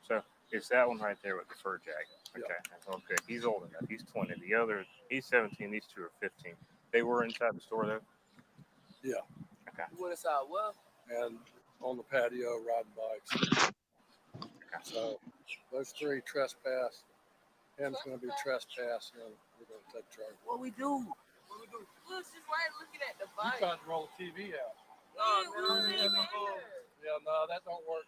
So it's that one right there with the fur jacket. Okay. Yeah. Okay. He's old enough. He's 20. The other, he's 17. These 2 are 15. They were inside the store though. Yeah. Okay. You went inside what? And on the patio riding bikes. Okay. So those 3 trespass. Him's going to be trespass, and we're going to take charge. What we do? What we do? We was just right looking at the You bike. trying to roll the TV out? No, Yeah, no, that don't work.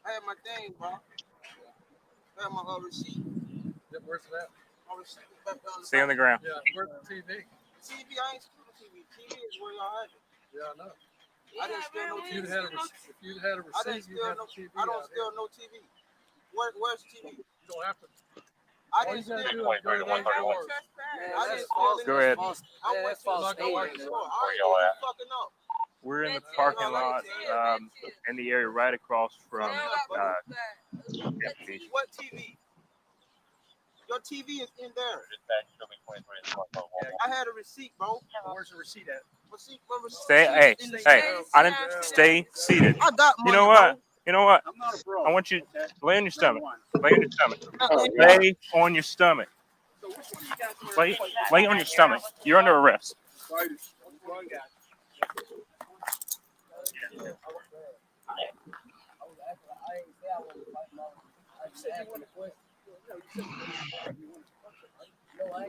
I had my thing, bro. I had my receipt. Yeah, where's it at? My receipt was back down. Stay on the ground. Yeah, where's the TV? TV, I ain't stealing TV. TV is where y'all had it. Yeah, I know. I didn't steal no If you'd TV. had a receipt, you'd have the TV I don't out steal here. no TV. Where's the TV? You don't have to. I All you didn't gotta steal. do is go to that door. I didn't steal. Go ahead. I went to the store. Where y'all at? Fucking up. We're in the parking lot in the area right across from FD. What TV? Your TV is in there. I had a receipt, bro. Where's the receipt at? Stay, I didn't stay seated. I got money, You know what? bro. You know what? I'm not a bro. I want you to lay on your stomach. Lay on your stomach. Lay on your stomach. Lay on your stomach. You're under arrest.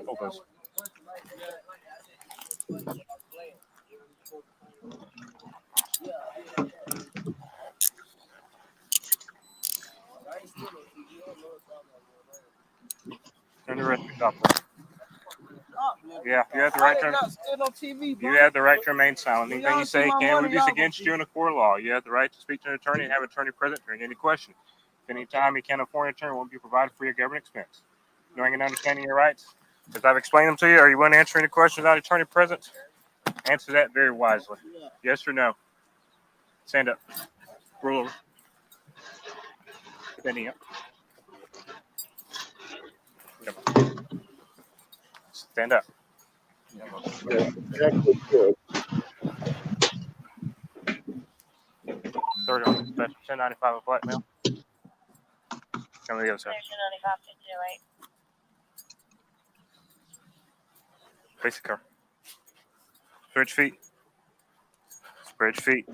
Focus. Turn the rest of it. Yeah, you have the right to. You have the right to remain silent. Anything you say can be used against you in a court of law. You have the right to speak to an attorney and have an attorney present during any question. If any time you can't afford an attorney, won't be provided for your government expense. Knowing and understanding your rights, as I've explained them to you, are you willing to answer any questions without attorney present? Answer that very wisely. Yes or no? Stand up. Roll over. Standing up. Come on. Stand up. 30 on special 1095 of blackmail. Come to the other side. Face the car. Spread your feet. Spread your feet.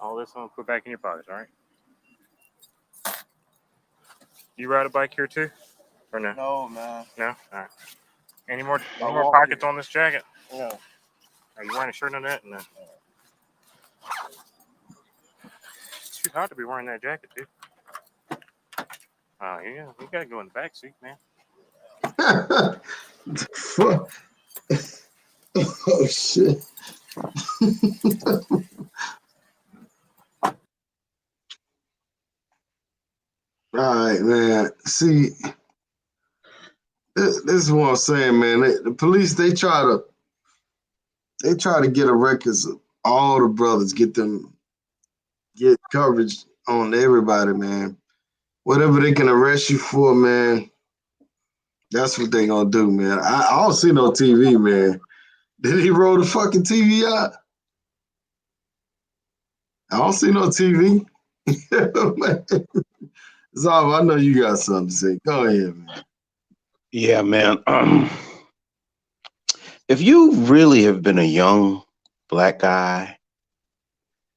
All this I'm gonna put back in your pockets, all right? You ride a bike here too? Or no? No, man. No? All right. Any more pockets on this jacket? No. Are you wearing a shirt on that? No. It's too hot to be wearing that jacket, dude. Oh, yeah. We gotta go in the back seat, man. Fuck. Oh, shit. All right, man. See, this is what I'm saying, man. The police, they try to get a records of all the brothers, get coverage on everybody, man. Whatever they can arrest you for, man, That's what they gonna do, man. I don't see no TV, man. Did he roll the fucking TV out? I don't see no TV. Zab, I know you got something to say. Go ahead, man. Yeah, man. If you really have been a young black guy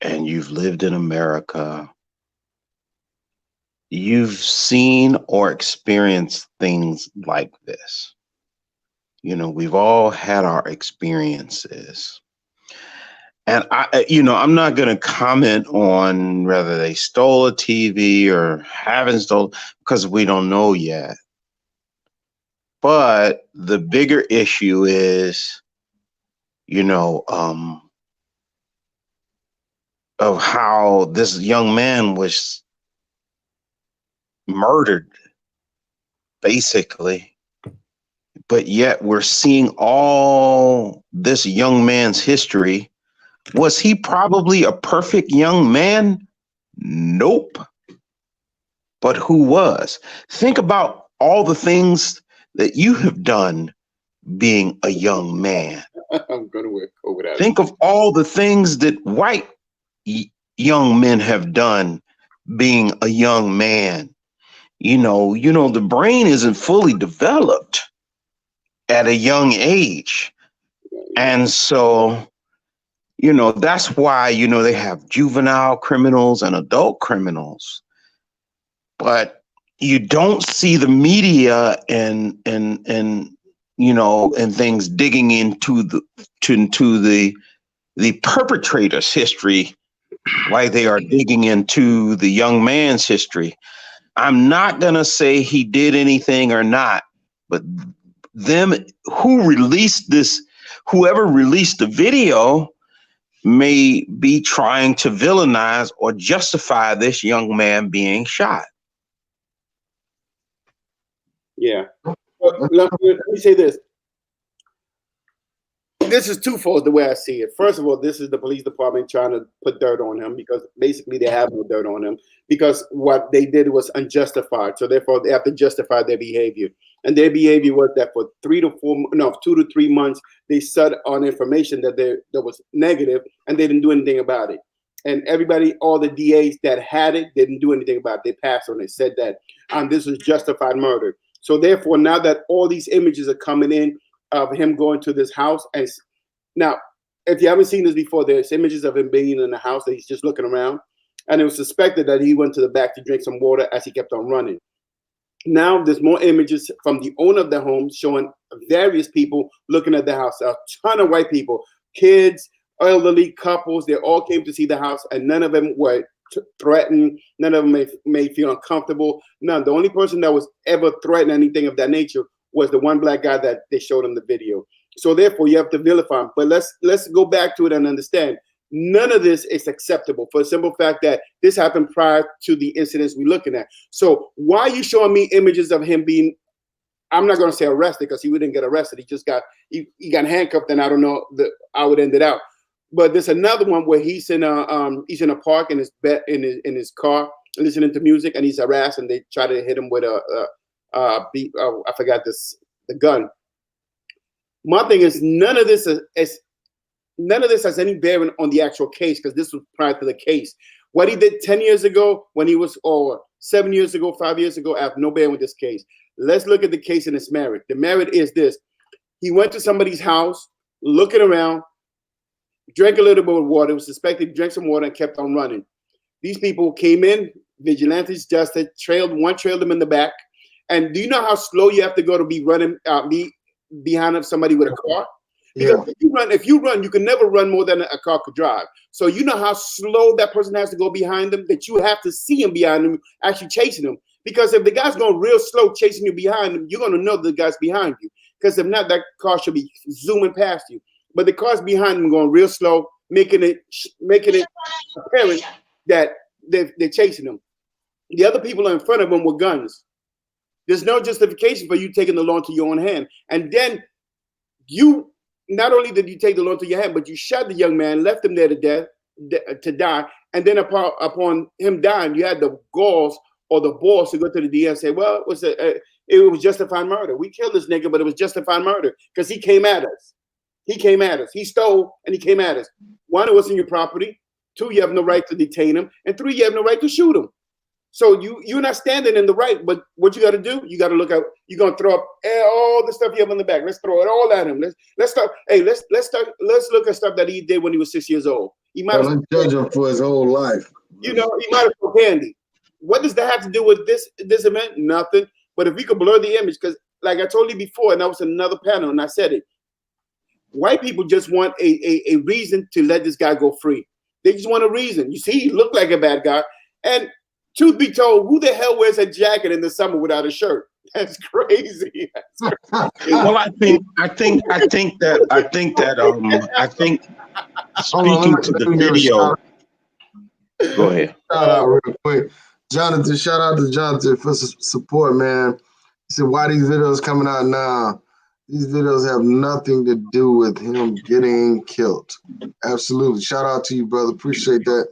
and you've lived in America, you've seen or experienced things like this. You know, we've all had our experiences. And I'm not going to comment on whether they stole a TV or haven't stolen, because we don't know yet. But the bigger issue is, of how this young man was murdered, basically. But yet we're seeing all this young man's history. Was he probably a perfect young man? Nope. But who was? Think about all the things that you have done being a young man. I'm going to wear COVID out. Think of all the things that white young men have done being a young man. The brain isn't fully developed at a young age. And so, that's why, they have juvenile criminals and adult criminals. But you don't see the media and things digging into the perpetrator's history like they are digging into the young man's history. I'm not going to say he did anything or not, but whoever released the video may be trying to villainize or justify this young man being shot. Yeah. Let me say this. This is twofold the way I see it. First of all, this is the police department trying to put dirt on him because basically they have no dirt on him because what they did was unjustified. So therefore they have to justify their behavior. And their behavior was that for 2 to 3 months, they sat on information that was negative and they didn't do anything about it. And everybody, all the DAs that had it, didn't do anything about it. They passed on it, said that this was justified murder. So therefore, now that all these images are coming in of him going to this house, and now, if you haven't seen this before, there's images of him being in the house that he's just looking around, and it was suspected that he went to the back to drink some water as he kept on running. Now there's more images from the owner of the home showing various people looking at the house. A ton of white people, kids, elderly couples, they all came to see the house, and none of them were threatened. None of them may feel uncomfortable. None. The only person that was ever threatened anything of that nature was the one black guy that they showed in the video. So therefore, you have to vilify him. But let's go back to it and understand. None of this is acceptable for the simple fact that this happened prior to the incidents we're looking at. So why are you showing me images of him being, I'm not going to say arrested because he didn't get arrested. He just got handcuffed, and I don't know how it ended out. But there's another one where he's in a park in his bed in his car listening to music, and he's harassed, and they try to hit him with I forgot the gun. My thing is none of this has any bearing on the actual case because this was prior to the case. What he did 10 years ago or 7 years ago, 5 years ago, I have no bearing with this case. Let's look at the case in its merit. The merit is this. He went to somebody's house, looking around, drank a little bit of water, was suspected to drink some water, and kept on running. These people came in, vigilantes just trailed them in the back. And do you know how slow you have to go to be running, be behind somebody with a car? Because if you run, you can never run more than a car could drive. So you know how slow that person has to go behind them, that you have to see him behind them, actually chasing them. Because if the guy's going real slow chasing you behind him, you're going to know the guy's behind you. Because if not, that car should be zooming past you. But the car's behind him going real slow, making it apparent that they're chasing him. The other people in front of him with guns. There's no justification for you taking the law into your own hand. And then you, not only did you take the law into your hand, but you shot the young man, left him there to die. And then upon him dying, you had the balls to go to the DA and say, well, it it was justified murder. We killed this nigga, but it was justified murder because he came at us. He came at us. He stole and he came at us. 1, it wasn't your property. 2, you have no right to detain him. And 3, you have no right to shoot him. So you're not standing in the right, but what you got to do, you got to look at, you're going to throw up all the stuff you have in the back. Let's throw it all at him. Let's start. Hey, let's look at stuff that he did when he was 6 years old. He might have judge him for his whole life. You know, he might have thrown candy. What does that have to do with this event? Nothing. But if we could blur the image, because like I told you before, and that was another panel, and I said it, white people just want a reason to let this guy go free. They just want a reason. You see, he looked like a bad guy. And truth be told, who the hell wears a jacket in the summer without a shirt? That's crazy. Well, I think speaking to the video. Go ahead. Shout out real quick. Jonathan, shout out to Jonathan for support, man. He said, why these videos coming out now? These videos have nothing to do with him getting killed. Absolutely. Shout out to you, brother. Appreciate that.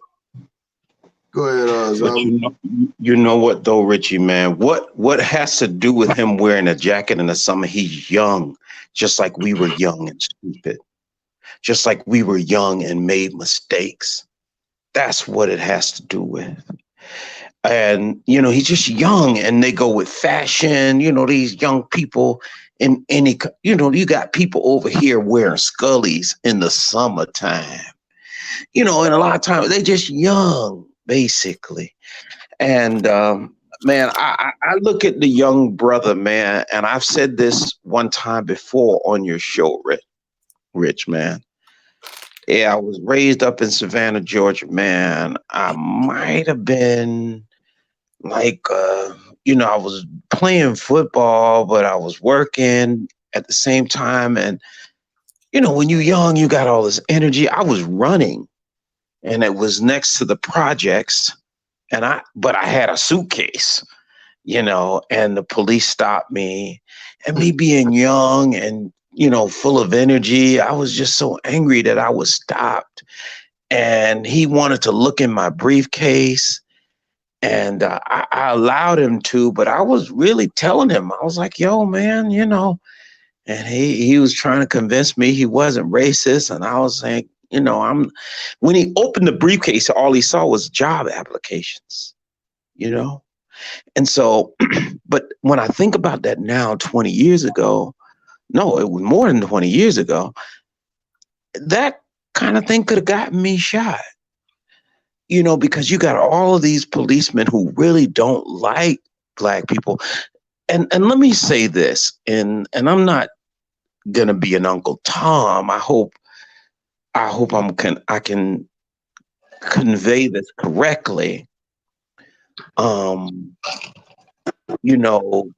Go ahead, you know what though, Richie, man? What has to do with him wearing a jacket in the summer? He's young, just like we were young and stupid. Just like we were young and made mistakes. That's what it has to do with. And, you know, he's just young and they go with fashion. You know, these young people in any, you know, you got people over here wearing Scullies in the summertime, you know, and a lot of times they just young, basically. And, man, I look at the young brother, man, and I've said this one time before on your show, Rich, man. Yeah, I was raised up in Savannah, Georgia, man. I might have been like, you know, I was playing football, but I was working at the same time. And, you know, when you're young, you got all this energy. I was running and it was next to the projects. But I had a suitcase, you know, and the police stopped me. And me being young and, you know, full of energy, I was just so angry that I was stopped. And he wanted to look in my briefcase. And I allowed him to, but I was really telling him, I was like, yo, man, you know, and he was trying to convince me he wasn't racist. And I was saying, you know, when he opened the briefcase, all he saw was job applications, you know? And so, but when I think about that now, 20 years ago, no, it was more than 20 years ago, that kind of thing could have gotten me shot. You know, because you got all of these policemen who really don't like black people. And let me say this, and I'm not gonna be an Uncle Tom. I hope I can convey this correctly. You know,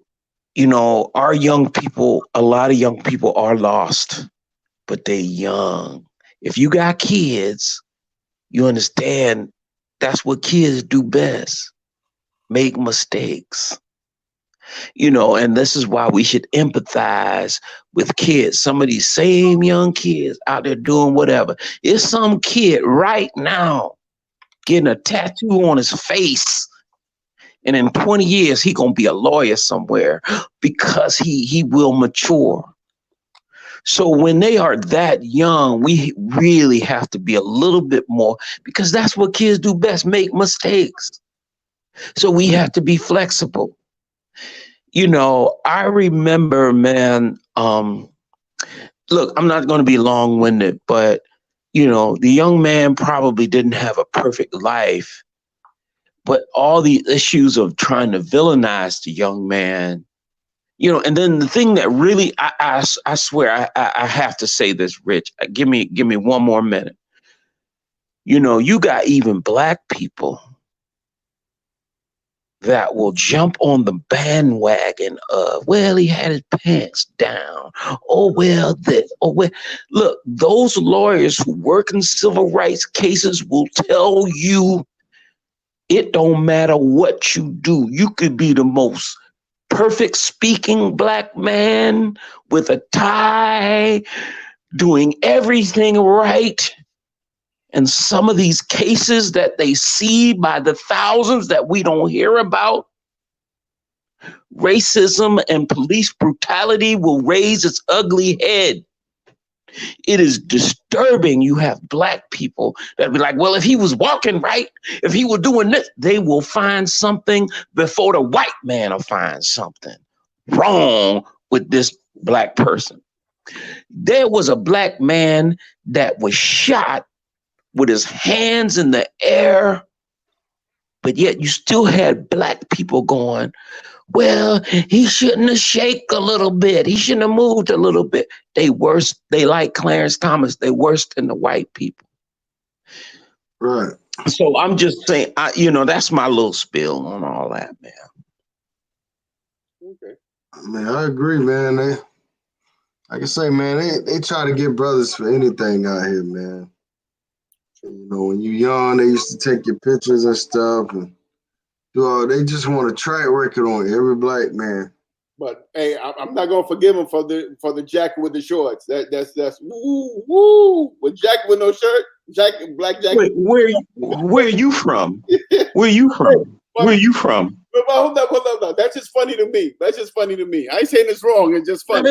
our young people, a lot of young people are lost, but they're young. If you got kids, you understand that's what kids do best, make mistakes. You know, and this is why we should empathize with kids. Some of these same young kids out there doing whatever. It's some kid right now getting a tattoo on his face. And in 20 years, he gonna be a lawyer somewhere because he will mature. So when they are that young, we really have to be a little bit more, because that's what kids do best, make mistakes. So we have to be flexible. You know, I remember, man, look, I'm not going to be long-winded, but, you know, the young man probably didn't have a perfect life, but all the issues of trying to villainize the young man, you know, and then the thing that really, I swear, I have to say this, Rich, give me 1 more minute. You know, you got even black people that will jump on the bandwagon of, well, he had his pants down. Oh, well, this. Oh, well. Look, those lawyers who work in civil rights cases will tell you it don't matter what you do. You could be the most perfect speaking black man with a tie, doing everything right. And some of these cases that they see by the thousands that we don't hear about, Racism and police brutality will raise its ugly head. It is disturbing. You have Black people that be like, well, if he was walking right, if he were doing this, they will find something before the white man will find something wrong with this Black person. There was a Black man that was shot with his hands in the air, but yet you still had Black people going, well, he shouldn't have shake a little bit. He shouldn't have moved a little bit. They worse. They like Clarence Thomas. They worse than the white people. Right. So I'm just saying, that's my little spill on all that, man. Okay. Man, I agree, man. Like I say, man, they try to get brothers for anything out here, man. You know, when you young, they used to take your pictures and stuff and do all. They just want a track record on every Black man. But hey, I'm not gonna forgive him for the jacket with the shorts. That's woo with jacket with no shirt, black jacket. Wait, where are you from? Where are you from? Where are you from? But hold up. That's just funny to me. I ain't saying it's wrong. It's just funny.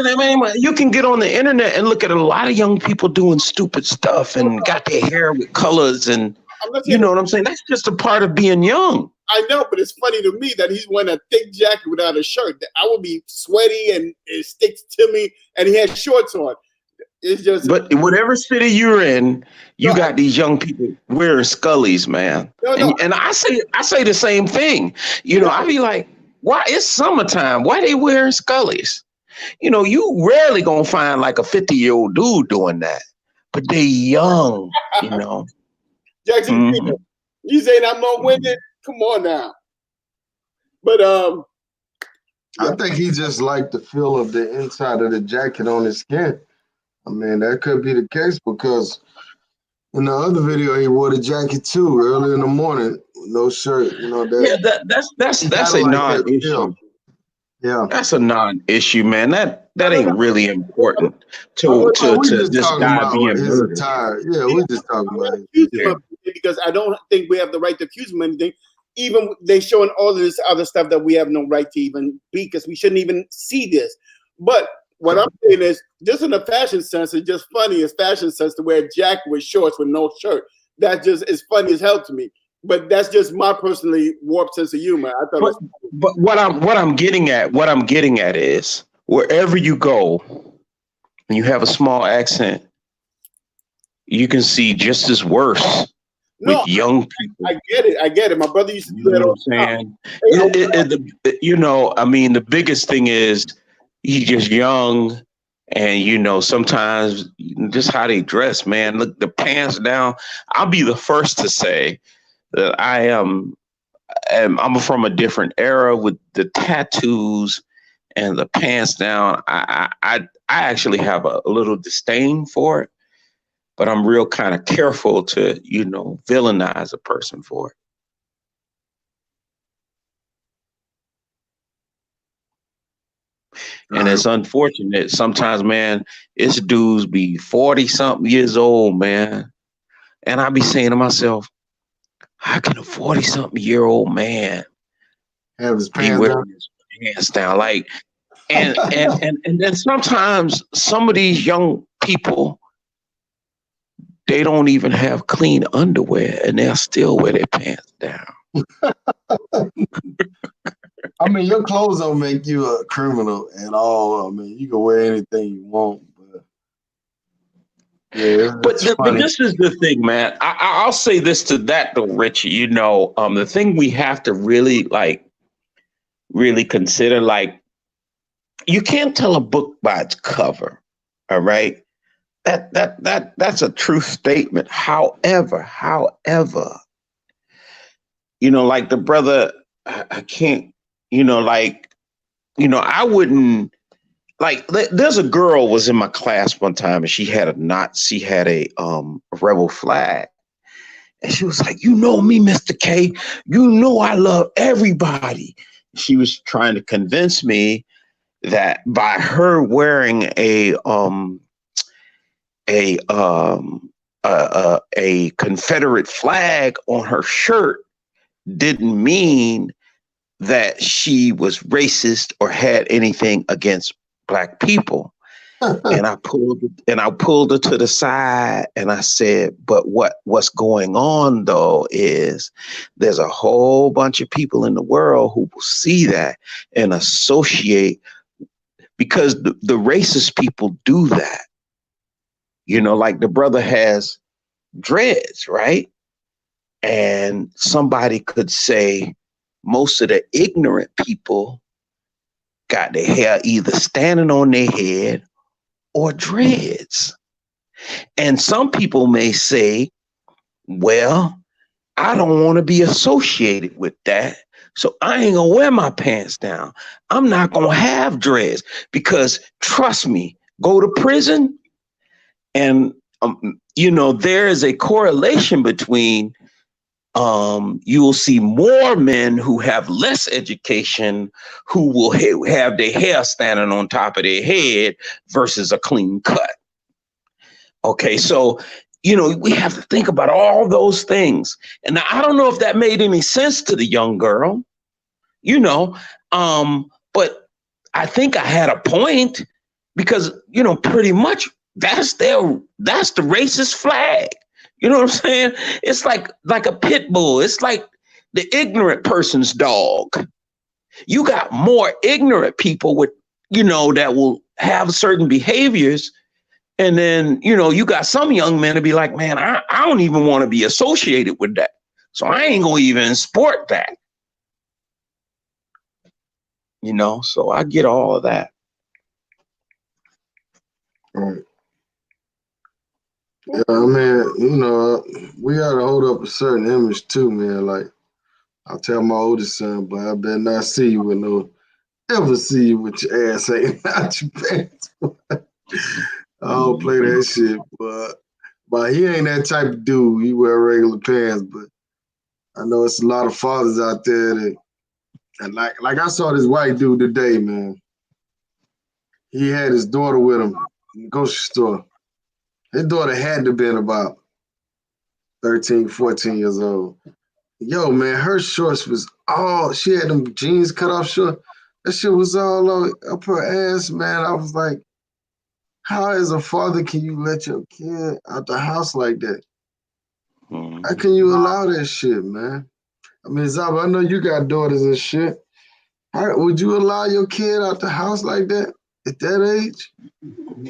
You can get on the internet and look at a lot of young people doing stupid stuff and got their hair with colors and you know what I'm saying? That's just a part of being young. I know, but it's funny to me that he's wearing a thick jacket without a shirt. I would be sweaty and it sticks to me, and he has shorts on. It's just. But whatever city you're in, you got these young people wearing Scullies, man. No. And I say the same thing. You know, I be like, why? It's summertime. Why they wearing Scullies? You know, you rarely gonna find like a 50-year-old dude doing that, but they young. You know. Jackson, you saying I'm long-winded? Come on now. But I think he just liked the feel of the inside of the jacket on his skin. I mean, that could be the case because in the other video he wore the jacket too early in the morning, no shirt. You know that. Yeah, that's a non-issue. Yeah, that's a non-issue, man. That ain't really important to this guy being murdered. Yeah, we just talking about it. Because I don't think we have the right to accuse him of anything. Even they showing all of this other stuff that we have no right to even be, because we shouldn't even see this. But what I'm saying is, just in a fashion sense, it's just funny as fashion sense to wear a jacket with shorts with no shirt. That just is funny as hell to me. But that's just my personally warped sense of humor. I thought. But what I'm getting at is wherever you go, and you have a small accent, you can see just as worse. With young people. I get it. My brother used to do that all the time. You know, I mean, the biggest thing is he's just young, and sometimes just how they dress, man. Look, the pants down. I'll be the first to say that I'm from a different era with the tattoos and the pants down. I actually have a little disdain for it. But I'm real kind of careful to, villainize a person for it. And it's unfortunate. Sometimes, man, it's dudes be 40-something years old, man. And I be saying to myself, how can a 40-something-year-old man have his pants down? Like, and then sometimes some of these young people, they don't even have clean underwear and they'll still wear their pants down. I mean, your clothes don't make you a criminal at all. I mean, you can wear anything you want, but yeah. But this is the thing, man. I'll say this to that though, Richie. The thing we have to really consider, you can't tell a book by its cover. All right. That's a true statement. However, like the brother, I can't, I wouldn't there's a girl was in my class one time and she had a rebel flag. And she was like, me, Mr. K, I love everybody. She was trying to convince me that by her wearing a Confederate flag on her shirt didn't mean that she was racist or had anything against black people. And I pulled her to the side and I said, but what's going on though is there's a whole bunch of people in the world who will see that and associate, because the racist people do that. You know, like the brother has dreads, right? And somebody could say most of the ignorant people got their hair either standing on their head or dreads. And some people may say, well, I don't want to be associated with that, so I ain't gonna wear my pants down. I'm not gonna have dreads, because trust me, go to prison and you know, there is a correlation between you will see more men who have less education who will have their hair standing on top of their head versus a clean cut. Okay, so, you know, we have to think about all those things. And I don't know if that made any sense to the young girl, you know, but I think I had a point, because, you know, pretty much that's the racist flag. You know what I'm saying? It's like a pit bull. It's like the ignorant person's dog. You got more ignorant people with, you know, that will have certain behaviors. And then, you know, you got some young men to be like, man, I don't even want to be associated with that. So I ain't going to even sport that. You know, so I get all of that. Right. Yeah, I mean, you know, we gotta hold up a certain image too, man. Like, I tell my oldest son, but I better not see you ever see you with your ass hanging out your pants. I don't play that shit, but he ain't that type of dude. He wear regular pants, but I know it's a lot of fathers out there that, and like I saw this white dude today, man. He had his daughter with him in the grocery store. His daughter had to have been about 13, 14 years old. Yo, man, her shorts was she had them jeans cut off short. That shit was all up her ass, man. I was like, how as a father can you let your kid out the house like that? How can you allow that shit, man? I mean, Zaba, I know you got daughters and shit. How, would you allow your kid out the house like that at that age?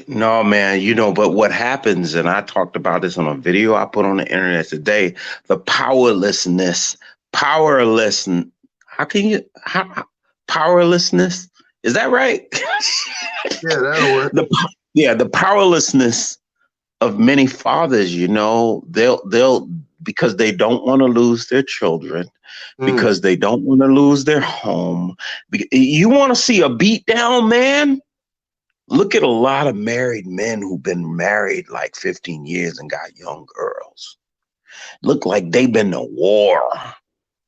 No, man, you know, but what happens, and I talked about this on a video I put on the internet today, the powerlessness, powerlessness, is that right? Yeah, that'll work. The powerlessness of many fathers, you know, they'll because they don't want to lose their children, because they don't want to lose their home. You want to see a beat down, man? Look at a lot of married men who've been married like 15 years and got young girls. Look like they've been to war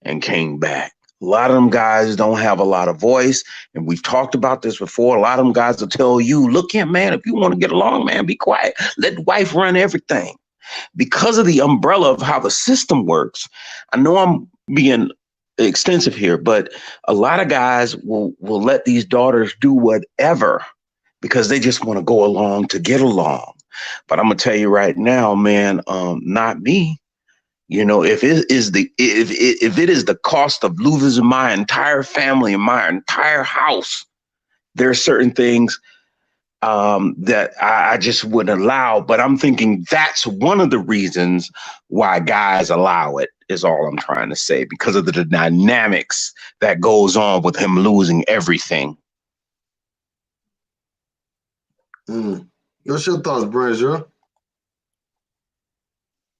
and came back. A lot of them guys don't have a lot of voice. And we've talked about this before. A lot of them guys will tell you, look here, man, if you want to get along, man, be quiet. Let the wife run everything. Because of the umbrella of how the system works. I know I'm being extensive here, but a lot of guys will let these daughters do whatever, because they just want to go along to get along. But I'm gonna tell you right now, man, not me. You know, if it is the cost of losing my entire family and my entire house, there are certain things that I just wouldn't allow. But I'm thinking that's one of the reasons why guys allow it, is all I'm trying to say, because of the dynamics that goes on with him losing everything. What's your thoughts, Brazier?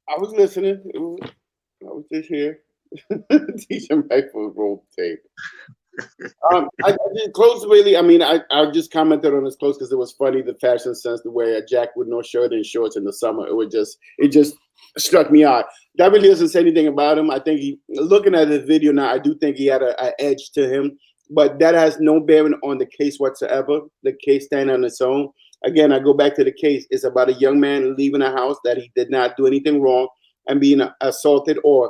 I was listening. I was just here. Teaching my food roll tape. I did clothes really. I mean, I just commented on his clothes because it was funny, the fashion sense, the way a Jack with no shirt and shorts in the summer. It just struck me out. That really doesn't say anything about him. I think looking at the video now, I do think he had an edge to him, but that has no bearing on the case whatsoever. The case standing on its own. Again, I go back to the case. It's about a young man leaving a house that he did not do anything wrong and being assaulted or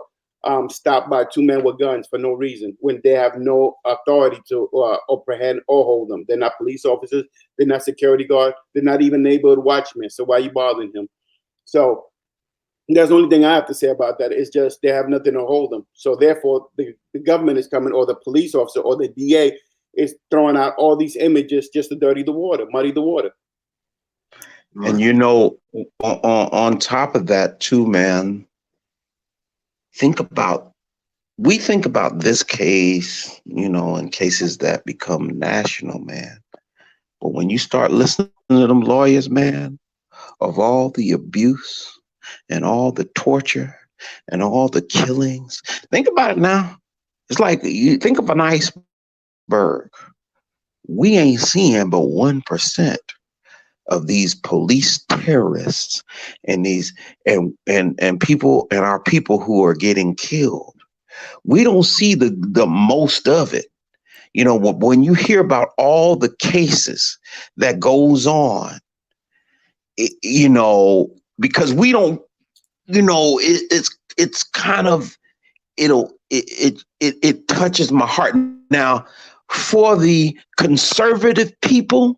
stopped by two men with guns for no reason when they have no authority to apprehend or hold them. They're not police officers. They're not security guards. They're not even neighborhood watchmen. So why are you bothering him? So that's the only thing I have to say about that. It's just they have nothing to hold them. So therefore, the government is coming, or the police officer or the DA is throwing out all these images just to dirty the water, muddy the water. And you know, on top of that too, man, we think about this case, you know, and cases that become national, man. But when you start listening to them lawyers, man, of all the abuse and all the torture and all the killings, think about it now. It's like you think of an iceberg. We ain't seeing but 1% of these police terrorists and these and people and our people who are getting killed. We don't see the most of it. You know, when you hear about all the cases that goes on, you know, because we don't, you know, it's kind of, it touches my heart. Now, for the conservative people,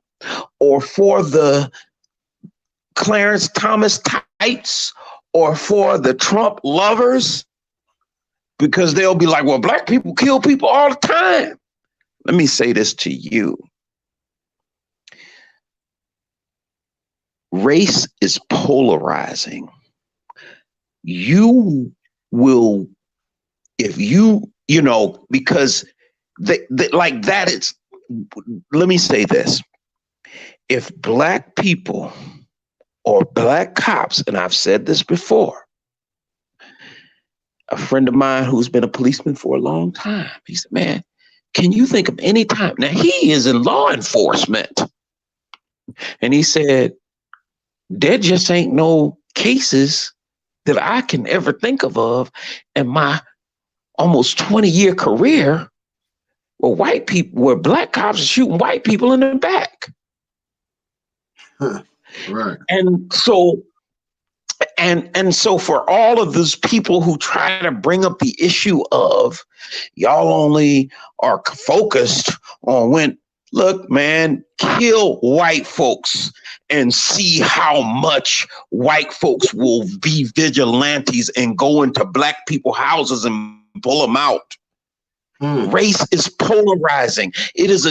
or for the Clarence Thomas types, or for the Trump lovers, because they'll be like, well, black people kill people all the time. Let me say this to you. Race is polarizing. You will, if you know, because they like that, it's, let me say this. If black people or black cops, and I've said this before, a friend of mine who's been a policeman for a long time, he said, man, can you think of any time? Now, he is in law enforcement. And he said, there just ain't no cases that I can ever think of in my almost 20-year career where black cops are shooting white people in the back. Right. And so for all of those people who try to bring up the issue of y'all only are focused on when, look, man, kill white folks and see how much white folks will be vigilantes and go into black people's houses and pull them out. Race is polarizing. It is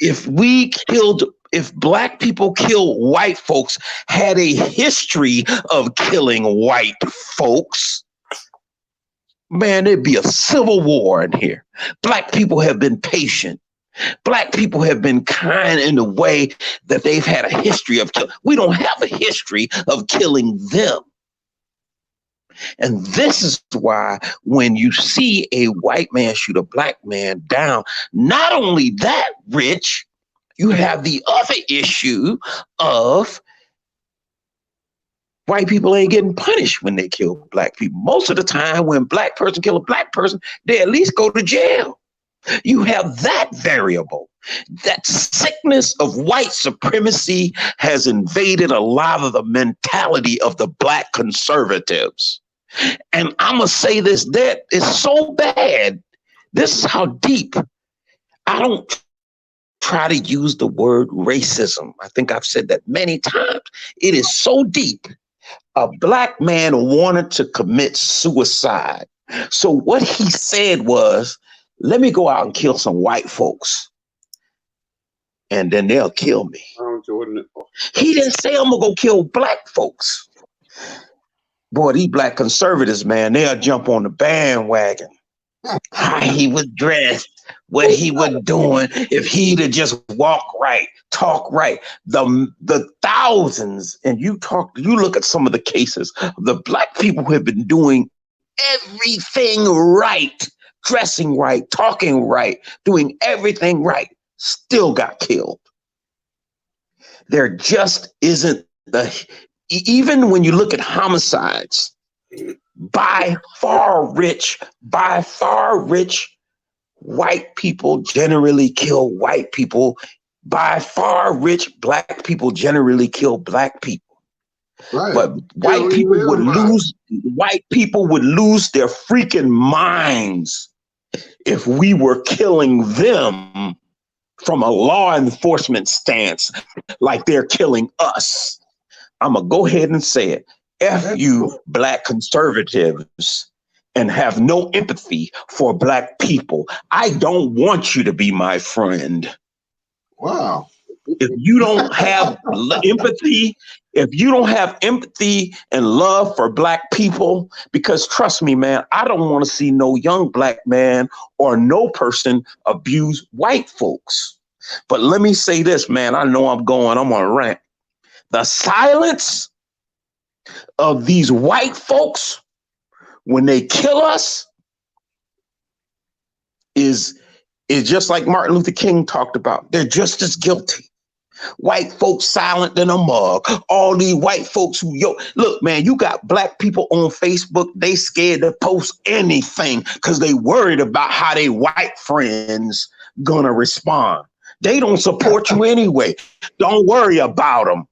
if black people kill white folks, had a history of killing white folks, man, there'd be a civil war in here. Black people have been patient. Black people have been kind in the way that they've had a history of killing. We don't have a history of killing them. And this is why when you see a white man shoot a black man down, not only that, Rich, you have the other issue of white people ain't getting punished when they kill black people. Most of the time when black person kill a black person, they at least go to jail. You have that variable. That sickness of white supremacy has invaded a lot of the mentality of the black conservatives. And I'm going to say this, that is so bad. This is how deep. I don't try to use the word racism. I think I've said that many times. It is so deep. A black man wanted to commit suicide. So what he said was, let me go out and kill some white folks, and then they'll kill me. He didn't say, I'm going to go kill black folks. Boy, these black conservatives, man, they'll jump on the bandwagon. How he was dressed, what he was doing, if he'd have just walked right, talk right. The thousands, and you look at some of the cases, the black people who have been doing everything right, dressing right, talking right, doing everything right, still got killed. There just isn't even when you look at homicides, by far, Rich, white people generally kill white people. By far, Rich, black people generally kill black people. Right. But white people would lose their freaking minds if we were killing them from a law enforcement stance like they're killing us. I'm going to go ahead and say it. F you, black conservatives, and have no empathy for black people. I don't want you to be my friend. Wow. If you don't have empathy, and love for black people, because trust me, man, I don't want to see no young black man or no person abuse white folks. But let me say this, man, I know I'm on a rant. The silence of these white folks when they kill us is just like Martin Luther King talked about. They're just as guilty. White folks silent than a mug. All these white folks look, man, you got black people on Facebook. They scared to post anything because they worried about how they white friends gonna respond. They don't support you anyway. Don't worry about them.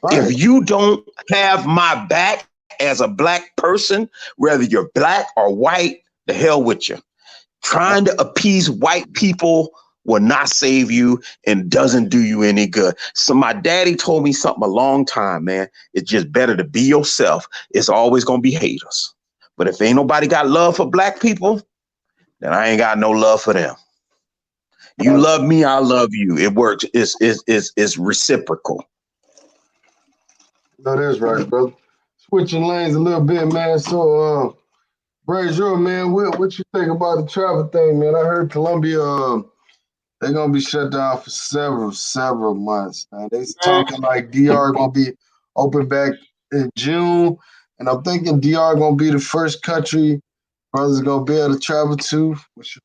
Right. If you don't have my back as a black person, whether you're black or white, the hell with you. Trying to appease white people will not save you and doesn't do you any good. So my daddy told me something a long time, man. It's just better to be yourself. It's always going to be haters. But if ain't nobody got love for black people, then I ain't got no love for them. You love me, I love you. It works. It's reciprocal. No, that's right, brother. Switching lanes a little bit, man. So, Brazier, man, what you think about the travel thing, man? I heard Colombia, they're gonna be shut down for several months. They talking like DR gonna be open back in June, and I'm thinking DR gonna be the first country brothers gonna be able to travel to. What's your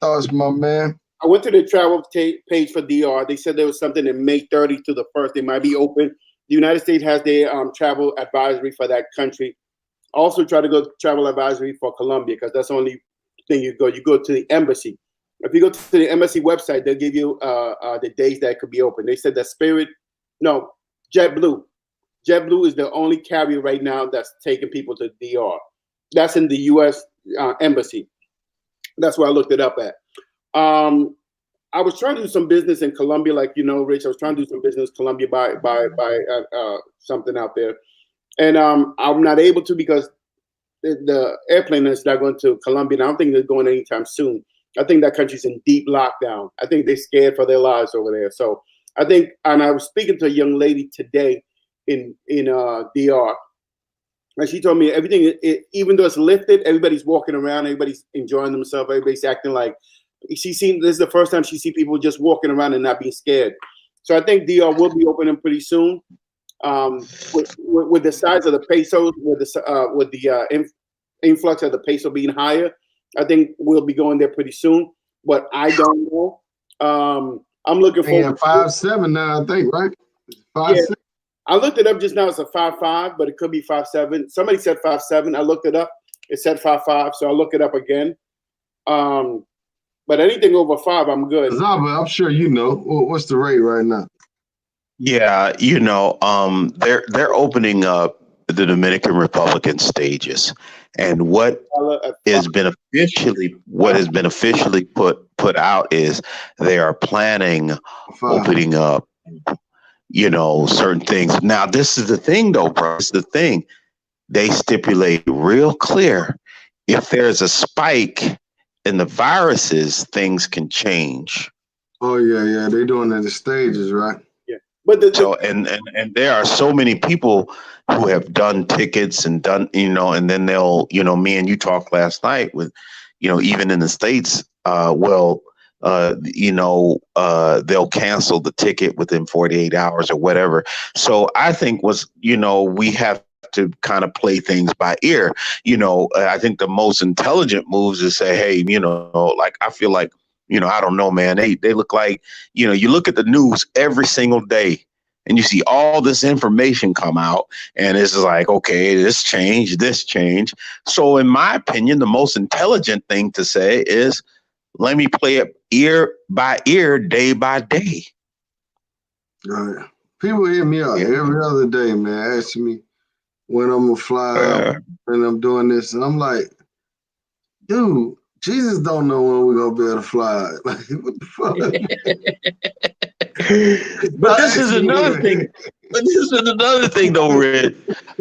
thoughts, my man? I went to the travel page for DR. They said there was something in May 30 to the 1st. They might be open. The United States has their travel advisory for that country. Also try to go travel advisory for Colombia because that's the only thing you go. You go to the embassy. If you go to the embassy website, they'll give you the days that could be open. They said that JetBlue is the only carrier right now that's taking people to DR. That's in the U.S. Embassy. That's where I looked it up at. I was trying to do some business in Colombia, like Rich. I was trying to do some business in Colombia by something out there, and I'm not able to because the airplane is not going to Colombia. And I don't think they're going anytime soon. I think that country's in deep lockdown. I think they're scared for their lives over there. So I think, and I was speaking to a young lady today in DR, and she told me everything, even though it's lifted, everybody's walking around, everybody's enjoying themselves, everybody's acting like this is the first time she see people just walking around and not being scared. So I think DR will be opening pretty soon. With the size of the pesos, with the influx of the peso being higher, I think we'll be going there pretty soon. But I don't know. I'm looking for 5.7 now, I think, right? 5.6. Yeah. I looked it up just now. It's a 5.5, but it could be 5.7. Somebody said 5.7. I looked it up. It said 5.5, so I'll look it up again. But anything over 5, I'm good. Zaba, I'm sure you know. What's the rate right now? Yeah, they're opening up the Dominican Republic in stages, and what has been officially put out is they are planning opening up, certain things. Now, this is the thing, though, bro. This is the thing. They stipulate real clear if there's a spike in the viruses, things can change. Oh yeah, they're doing it in stages, right? Yeah, but so and there are so many people who have done tickets and done, and then they'll, me and you talked last night with, even in the States, they'll cancel the ticket within 48 hours or whatever. So I think we have to kind of play things by ear. I think the most intelligent moves is say, hey, like I feel like, I don't know, man, they look like, you look at the news every single day and you see all this information come out and it's like, okay, this changed. So in my opinion, the most intelligent thing to say is let me play it ear by ear, day by day. Right. People hit me up every other day, man, asking me when I'm gonna fly out and I'm doing this, and I'm like, dude, Jesus don't know when we're gonna be able to fly. Like, what the fuck? But this is another thing. But this is another thing, though, Red.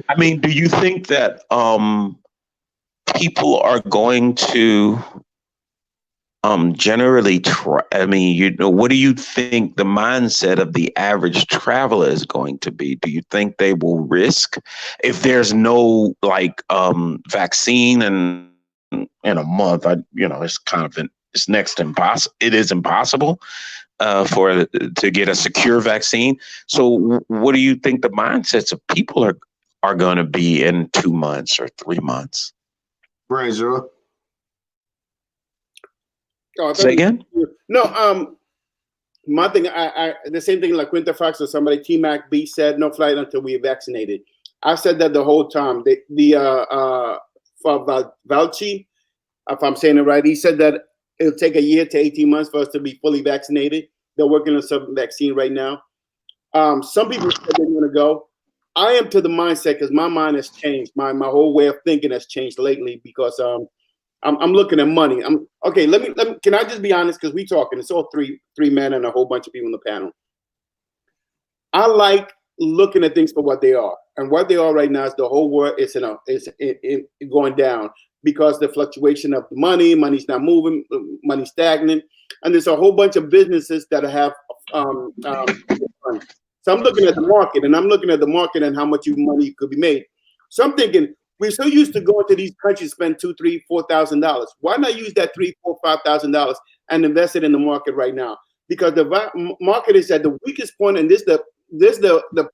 I mean, do you think that people are going to generally try? I mean, you know, what do you think the mindset of the average traveler is going to be? Do you think they will risk if there's no like vaccine in a month? It's kind of it's next to impossible. It is impossible to get a secure vaccine. So what do you think the mindsets of people are going to be in 2 months or 3 months? Brazier. Say again? No, my thing, I the same thing like Quinta Fox or somebody, T-Mac B said, no flight until we're vaccinated. I've said that the whole time. Valchi, if I'm saying it right, he said that it'll take a year to 18 months for us to be fully vaccinated. They're working on some vaccine right now. Some people said they want to go. I am to the mindset because my mind has changed. My whole way of thinking has changed lately because I'm looking at money. Okay. Let me. Can I just be honest? Because we talking. It's all three men and a whole bunch of people on the panel. I like looking at things for what they are, and what they are right now is the whole world is going down because the fluctuation of the money's not moving, money's stagnant, and there's a whole bunch of businesses that have. So I'm looking at the market, and how much money could be made. So I'm thinking. We're so used to going to these countries, spend $2,000, $3,000, $4,000. Why not use that $3,000, $4,000, $5,000 and invest it in the market right now? Because the market is at the weakest point, and this the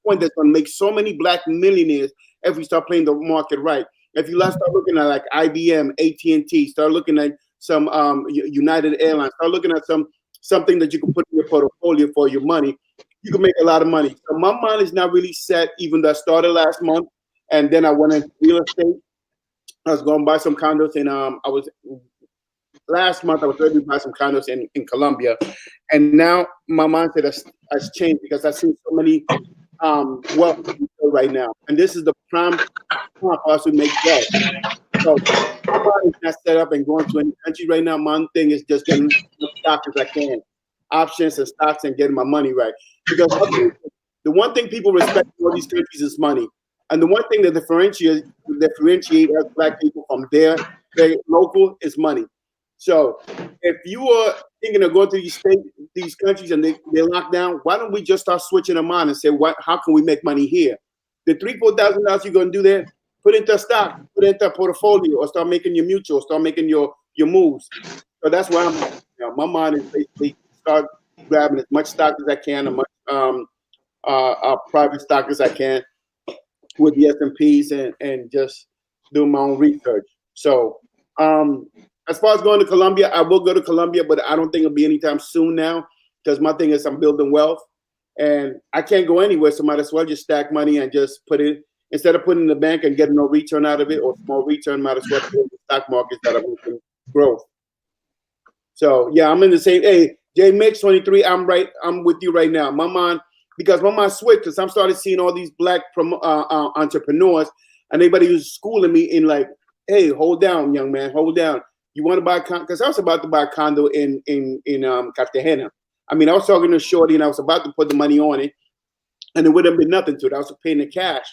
point that's going to make so many black millionaires if we start playing the market right. If you start looking at like IBM, AT&T, start looking at some United Airlines, start looking at something that you can put in your portfolio for your money, you can make a lot of money. So my mind is not really set, even though I started last month. And then I went into real estate. I was going to buy some condos, and last month I was ready to buy some condos in Colombia, and now my mindset has changed because I see so many wealthy people right now, and this is the prime time for us to make wealth. So my mind is not set up and going to any country right now. My thing is just getting as stocks as I can, options and stocks, and getting my money right. Because the one thing people respect in all these countries is money. And the one thing that differentiates us black people from their local is money. So if you are thinking of going to these countries and they're locked down, why don't we just start switching our mind and say, how can we make money here? The $3,000, $4,000 you're going to do there, put into a stock, put into a portfolio, or start making your mutual, start making your moves. So that's where I'm at. My mind is basically start grabbing as much stock as I can, as much private stock as I can, with the S&Ps and just do my own research. So as far as going to Colombia, I will go to Colombia, but I don't think it'll be anytime soon now because my thing is I'm building wealth and I can't go anywhere. So might as well just stack money and just put it, instead of putting in the bank and getting no return out of it or small return, might as well put in the stock markets that are making growth. So yeah, I'm in the same, hey, J Mix 23, I'm with you right now. My mind switched because I'm started seeing all these black entrepreneurs and everybody who's schooling me in like, hey, hold down, young man, hold down. You want to buy a condo? Because I was about to buy a condo in Cartagena. I mean, I was talking to Shorty and I was about to put the money on it and it would have been nothing to it. I was paying the cash.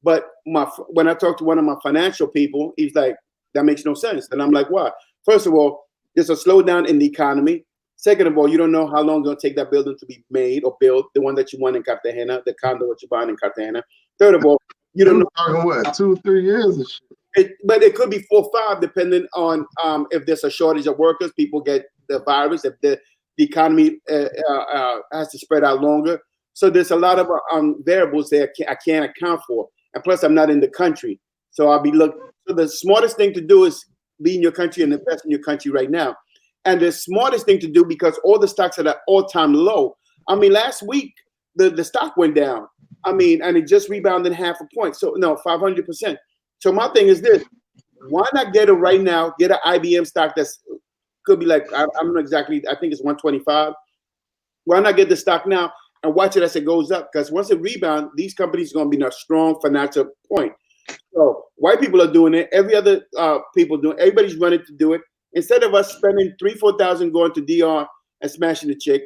But when I talked to one of my financial people, he's like, that makes no sense. And I'm like, why? First of all, there's a slowdown in the economy. Second of all, you don't know how long it's going to take that building to be made or built, the one that you want in Cartagena, the condo that you're buying in Cartagena. Third of all, you don't know. Talking what, 2 or 3 years and shit. But it could be 4 or 5, depending on if there's a shortage of workers, people get the virus, if the economy has to spread out longer. So there's a lot of variables there I can't account for. And plus, I'm not in the country. So I'll be looking. So the smartest thing to do is be in your country and invest in your country right now. And the smartest thing to do, because all the stocks are at all-time low. I mean, last week, the stock went down. I mean, and it just rebounded 0.5 point. So, no, 500%. So my thing is this. Why not get it right now, get an IBM stock that's could be like, I'm not exactly, I think it's 125. Why not get the stock now and watch it as it goes up. Because once it rebounds, these companies are going to be in a strong financial point. So white people are doing it. Every other people doing it. Everybody's running to do it. Instead of us spending $3,000-4,000 going to DR and smashing the chick,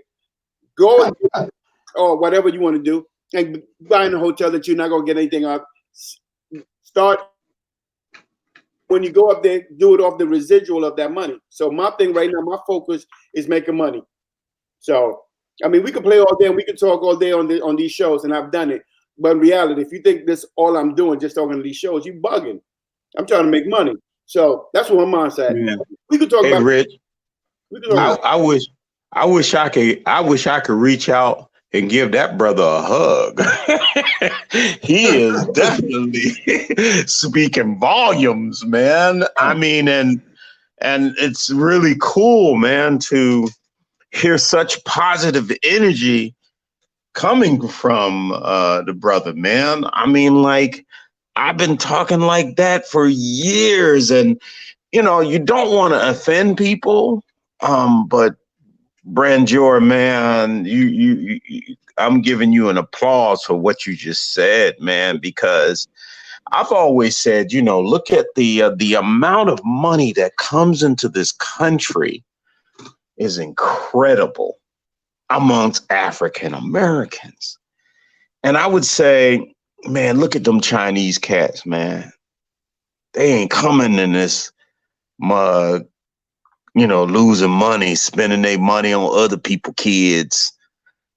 go or whatever you want to do and buying a hotel that you're not going to get anything out. Start when you go up there, do it off the residual of that money. So my thing right now, my focus is making money. So I mean, we can play all day and we can talk all day on these shows, and I've done it. But in reality, if you think this all I'm doing, just talking to these shows, you bugging. I'm trying to make money. So that's what my mind's at. Yeah. We could talk about Rich. I wish I could reach out and give that brother a hug. He is definitely speaking volumes, man. I mean, and it's really cool, man, to hear such positive energy coming from the brother, man. I mean, like, I've been talking like that for years, and you know, you don't want to offend people, but Branjor, man, you I'm giving you an applause for what you just said, man, because I've always said, you know, look at the amount of money that comes into this country is incredible amongst African Americans. And I would say, man, look at them Chinese cats, man. They ain't coming in this mug, you know, losing money, spending their money on other people's kids.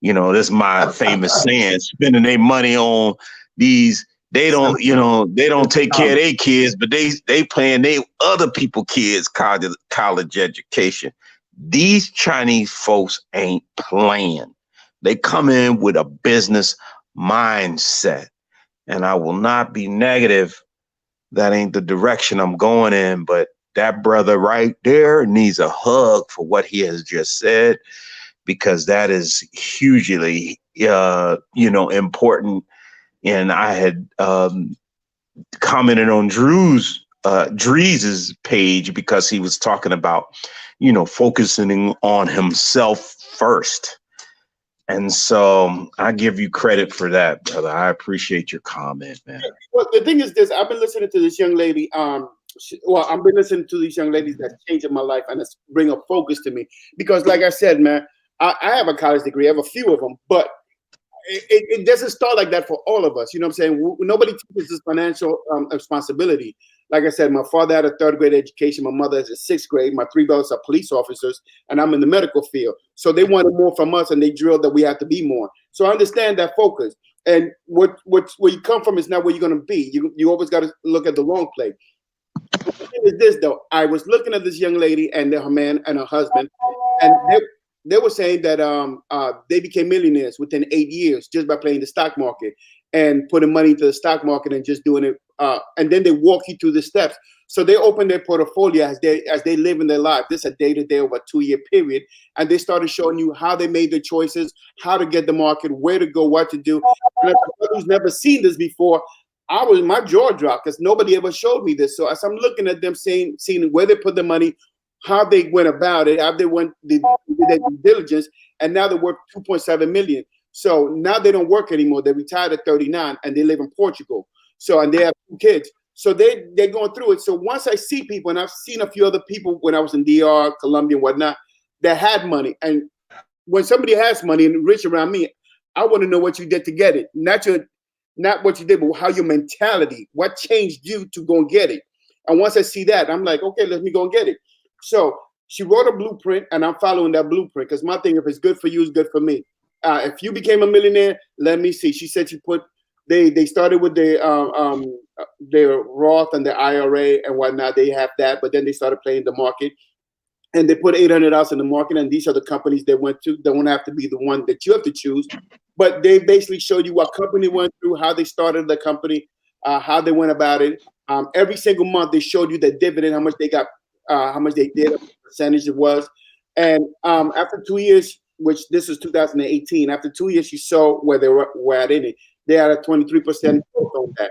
You know, that's my famous saying, spending their money on these. They don't, you know, they don't take care of their kids, but they paying their other people's kids college education. These Chinese folks ain't playing. They come in with a business mindset. And I will not be negative. That ain't the direction I'm going in. But that brother right there needs a hug for what he has just said, because that is hugely, you know, important. And I had commented on Drees's page because he was talking about, you know, focusing on himself first. And so I give you credit for that, brother. I appreciate your comment, man. Well, the thing is this, I've been listening to this young lady. I've been listening to these young ladies that's changing my life, and it's bring a focus to me. Because like I said, man, I have a college degree. I have a few of them, but it doesn't start like that for all of us. You know what I'm saying? Nobody teaches this financial responsibility. Like I said, my father had a 3rd grade education. My mother has a 6th grade. My 3 brothers are police officers, and I'm in the medical field. So they wanted more from us, and they drilled that we have to be more. So I understand that focus. And where you come from is not where you're going to be. You always got to look at the long play. The thing is this, though. I was looking at this young lady and her man and her husband, and they were saying that they became millionaires within 8 years just by playing the stock market and putting money into the stock market and just doing it. And then they walk you through the steps. So they open their portfolio as they live in their life. This is a day-to-day over a 2-year period. And they started showing you how they made their choices, how to get the market, where to go, what to do. And as who's never seen this before, my jaw dropped because nobody ever showed me this. So as I'm looking at them seeing where they put the money, how they went about it, how they did their due diligence, and now they're worth $2.7 million. So now they don't work anymore. They retired at 39 and they live in Portugal. So, and they have 2 kids. So they're going through it. So once I see people, and I've seen a few other people when I was in DR, Colombia, and whatnot, that had money. And when somebody has money and rich around me, I want to know what you did to get it. Not what you did, but how your mentality, what changed you to go and get it. And once I see that, I'm like, okay, let me go and get it. So she wrote a blueprint, and I'm following that blueprint because my thing, if it's good for you, it's good for me. If you became a millionaire, let me see. She said they started with their Roth and their IRA and whatnot. They have that, but then they started playing the market, and they put $800 in the market. And these are the companies they went to. They won't have to be the one that you have to choose, but they basically showed you what company went through, how they started the company, how they went about it. Every single month, they showed you the dividend, how much they got. How much they did, what percentage it was. And after 2 years, which this was 2018, after 2 years, you saw where they were at in it. They had a 23% growth on that.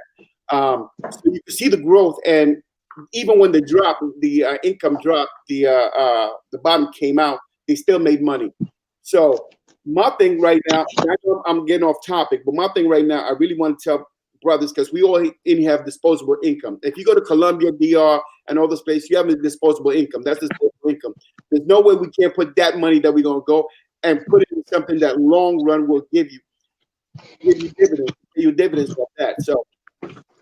So you can see the growth. And even when the income dropped, the bottom came out, they still made money. So my thing right now, I know I'm getting off topic, but my thing right now, I really want to tell brothers, because we all have disposable income. If you go to Colombia, DR, and all those places, you have a disposable income. That's disposable income. There's no way we can't put that money that we're going to go and put it in something that long run will give you dividends of that. So,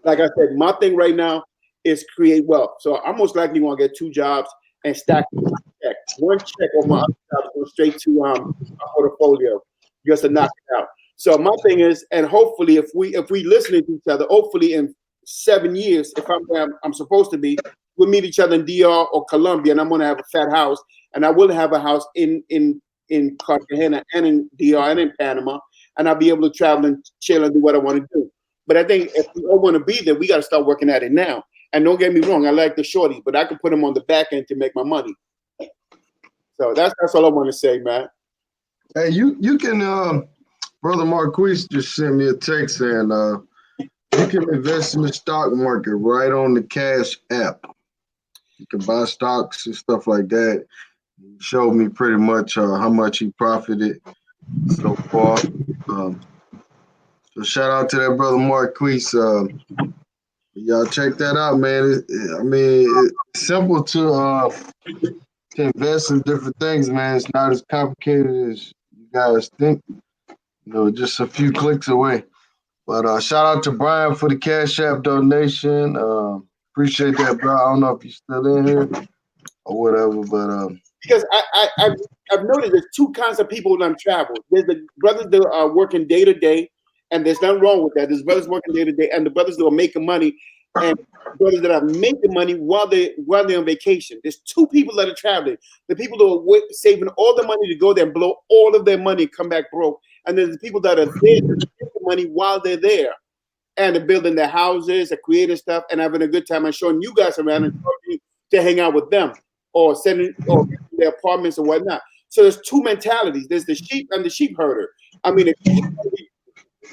like I said, my thing right now is create wealth. So I'm most likely going to get 2 jobs and stack check. One check on my other job goes straight to my portfolio just to knock it out. So my thing is, and hopefully if we listening to each other, hopefully in 7 years, if I'm supposed to be, we'll meet each other in DR or Colombia, and I'm going to have a fat house, and I will have a house in Cartagena and in DR and in Panama, and I'll be able to travel and chill and do what I want to do. But I think if we all want to be there, we got to start working at it now. And don't get me wrong, I like the shorty, but I can put them on the back end to make my money. So that's all I want to say, man. Hey, you can, Brother Marquise just sent me a text saying you can invest in the stock market right on the Cash app. You can buy stocks and stuff like that. He showed me pretty much how much he profited so far. So shout out to that brother Marquise. Y'all check that out, man. It's simple to invest in different things, man. It's not as complicated as you guys think. Just a few clicks away. But shout out to Brian for the Cash App donation. Appreciate that, bro. I don't know if you're still in here or whatever, but because I've noticed there's 2 kinds of people that travel. There's the brothers that are working day to day, and there's nothing wrong with that. There's brothers working day to day, and the brothers that are making money, and brothers that are making money while they're on vacation. There's 2 people that are traveling. The people that are saving all the money to go there and blow all of their money and come back broke. And there's the people that are there to get the money while they're there, and they're building their houses, they're creating stuff, and having a good time and showing you guys around and telling you to hang out with them or sending or their apartments or whatnot. So there's 2 mentalities. There's the sheep and the sheep herder. I mean, if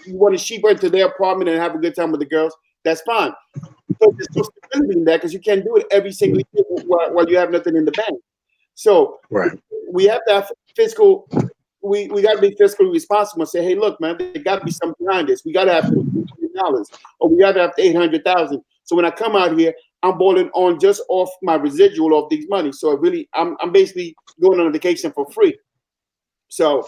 you want a sheep into their apartment and have a good time with the girls, that's fine. But there's no stability in that because you can't do it every single year while you have nothing in the bank. So we have to have fiscal. We got to be fiscally responsible and say, hey, look, man, there got to be something behind this. We got to have $2 or we got to have $800,000. So when I come out here, I'm balling on just off my residual of these money. So I'm basically going on a vacation for free. So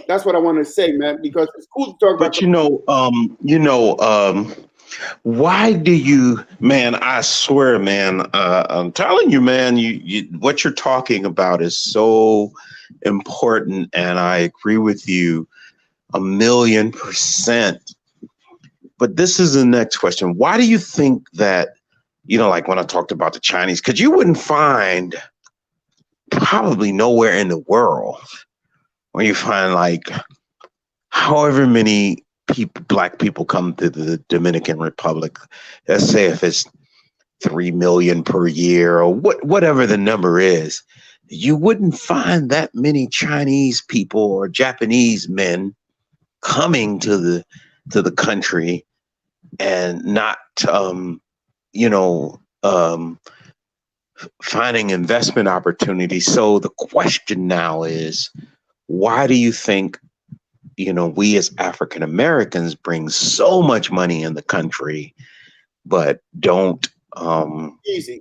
that's what I want to say, man, because it's cool to talk about. But why do you, man? I swear, man, I'm telling you, man, you what you're talking about is so important, and I agree with you 1,000,000%. But this is the next question. Why do you think that, like when I talked about the Chinese, because you wouldn't find probably nowhere in the world where you find like however many black people come to the Dominican Republic. Let's say if it's 3 million per year or whatever the number is, you wouldn't find that many Chinese people or Japanese men coming to the country and not finding investment opportunities. So the question now is, why do you think we as African Americans bring so much money in the country but don't easy.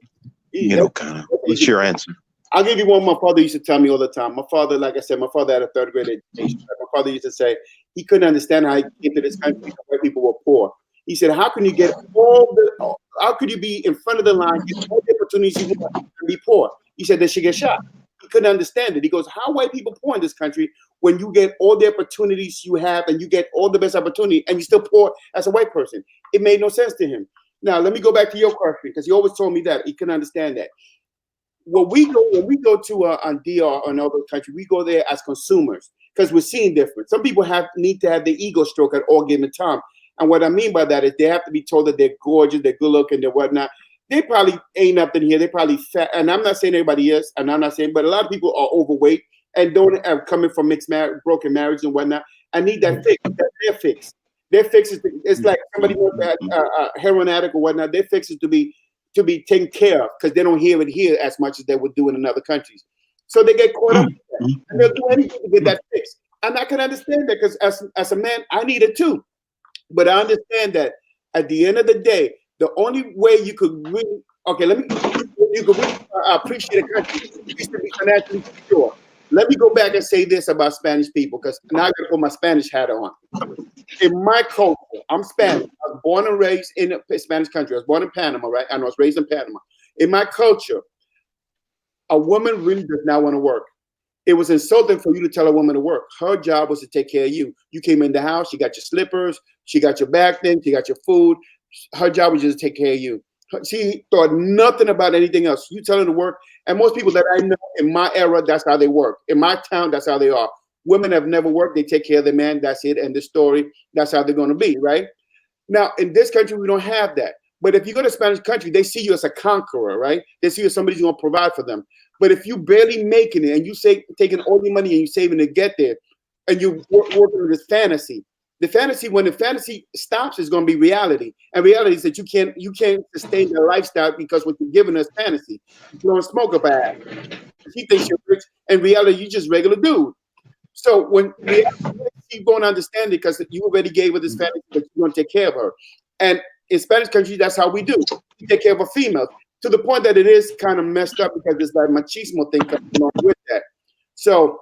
Kind of, what's your answer? I'll give you one my father used to tell me all the time. My father, like I said, my father had a 3rd grade education. My father used to say he couldn't understand how he came to this country because white people were poor. He said, how can you how could you be in front of the line, get all the opportunities you want, and be poor? He said they should get shot. He couldn't understand it. He goes, how white people poor in this country when you get all the opportunities you have and you get all the best opportunity and you still poor as a white person? It made no sense to him. Now, let me go back to your question, because he always told me that he couldn't understand that. When we go to on DR or another country, we go there as consumers because we're seeing different. Some people need to have the ego stroke at all given time. And what I mean by that is they have to be told that they're gorgeous, they're good looking, they're whatnot. They probably ain't nothing here. They're probably fat. And I'm not saying everybody is, and I'm not saying, but a lot of people are overweight and don't have coming from mixed marriage, broken marriage and whatnot. I need that fix. That's their fix. Their fix is it's like somebody wants a heroin addict or whatnot. Their fix is to be taken care of because they don't hear it here as much as they would do in other countries. So they get caught up in that. And they'll do anything to get that fixed. And I can understand that because as a man, I need it too. But I understand that at the end of the day, the only way you could really, you could really appreciate a country is to be financially secure. Let me go back and say this about Spanish people, because now I got to put my Spanish hat on. In my culture, I'm Spanish. I was born and raised in a Spanish country. I was born in Panama, right? And I was raised in Panama. In my culture, a woman really does not want to work. It was insulting for you to tell a woman to work. Her job was to take care of you. You came in the house, she got your slippers, she got your back thing, she got your food. Her job was just to take care of you. She thought nothing about anything else. You tell her to work. And most people that I know in my era, that's how they work. In my town, that's how they are. Women have never worked. They take care of the man. That's it. And the story, that's how they're going to be, right? Now, in this country, we don't have that. But if you go to a Spanish country, they see you as a conqueror, right? They see you as somebody who's going to provide for them. But if you barely making it and you say taking all your money and you saving to get there, and you working with this fantasy, when the fantasy stops, is going to be reality. And reality is that you can't sustain the lifestyle because what you're giving us fantasy. You don't smoke a bag. She thinks you're rich. In reality, you're just regular dude. So when she's going to understand it because you already gave her this fantasy that you're going to take care of her. And in Spanish countries, that's how we do. We take care of a female to the point that it is kind of messed up because there's that machismo thing coming along with that. So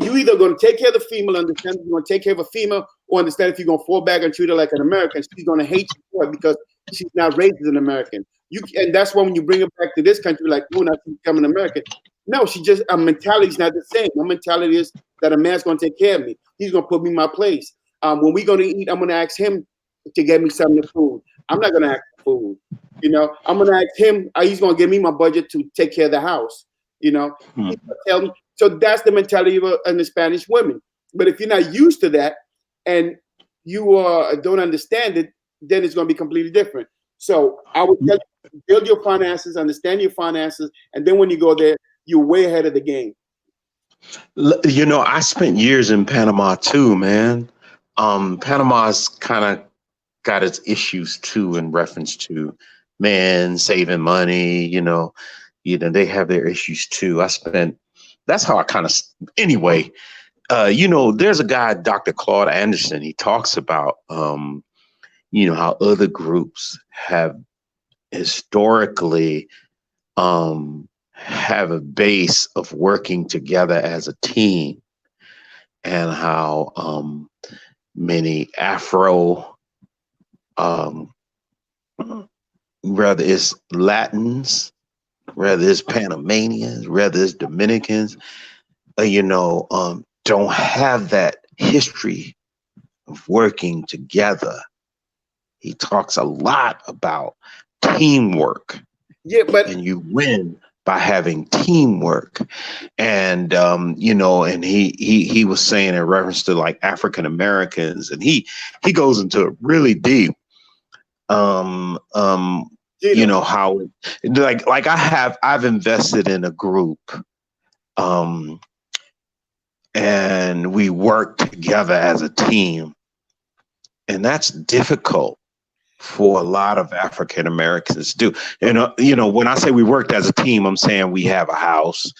you either going to take care of the female, understand if you're going to take care of a female, or understand if you're going to fall back and treat her like an American. She's going to hate you for it because she's not raised as an American. And that's why when you bring her back to this country, like, oh, now she's becoming American. No, her mentality is not the same. My mentality is that a man's going to take care of me. He's going to put me in my place. When we're going to eat, I'm going to ask him to get me something to food. I'm not going to ask for food. You know, I'm going to ask him. He's going to give me my budget to take care of the house. You know, he's gonna tell me. So that's the mentality of the Spanish women. But if you're not used to that and you don't understand it, then it's going to be completely different. So I would tell you, build your finances, understand your finances, and then when you go there, you're way ahead of the game. You know, I spent years in Panama too, man. Panama's kind of got its issues too in reference to men saving money. You know, they have their issues too. That's how I kind of, anyway, you know, there's a guy, Dr. Claude Anderson, he talks about, you know, how other groups have historically have a base of working together as a team, and how many Afro, whether it's Latins, whether it's Panamanians, whether it's Dominicans, you know, don't have that history of working together. He talks a lot about teamwork. Yeah, and you win by having teamwork. And you know, and he was saying in reference to like African Americans, and he goes into it really deep. You know how like I've invested in a group, and we work together as a team, and that's difficult for a lot of African Americans to do. And you know, when I say we worked as a team, I'm saying we have a house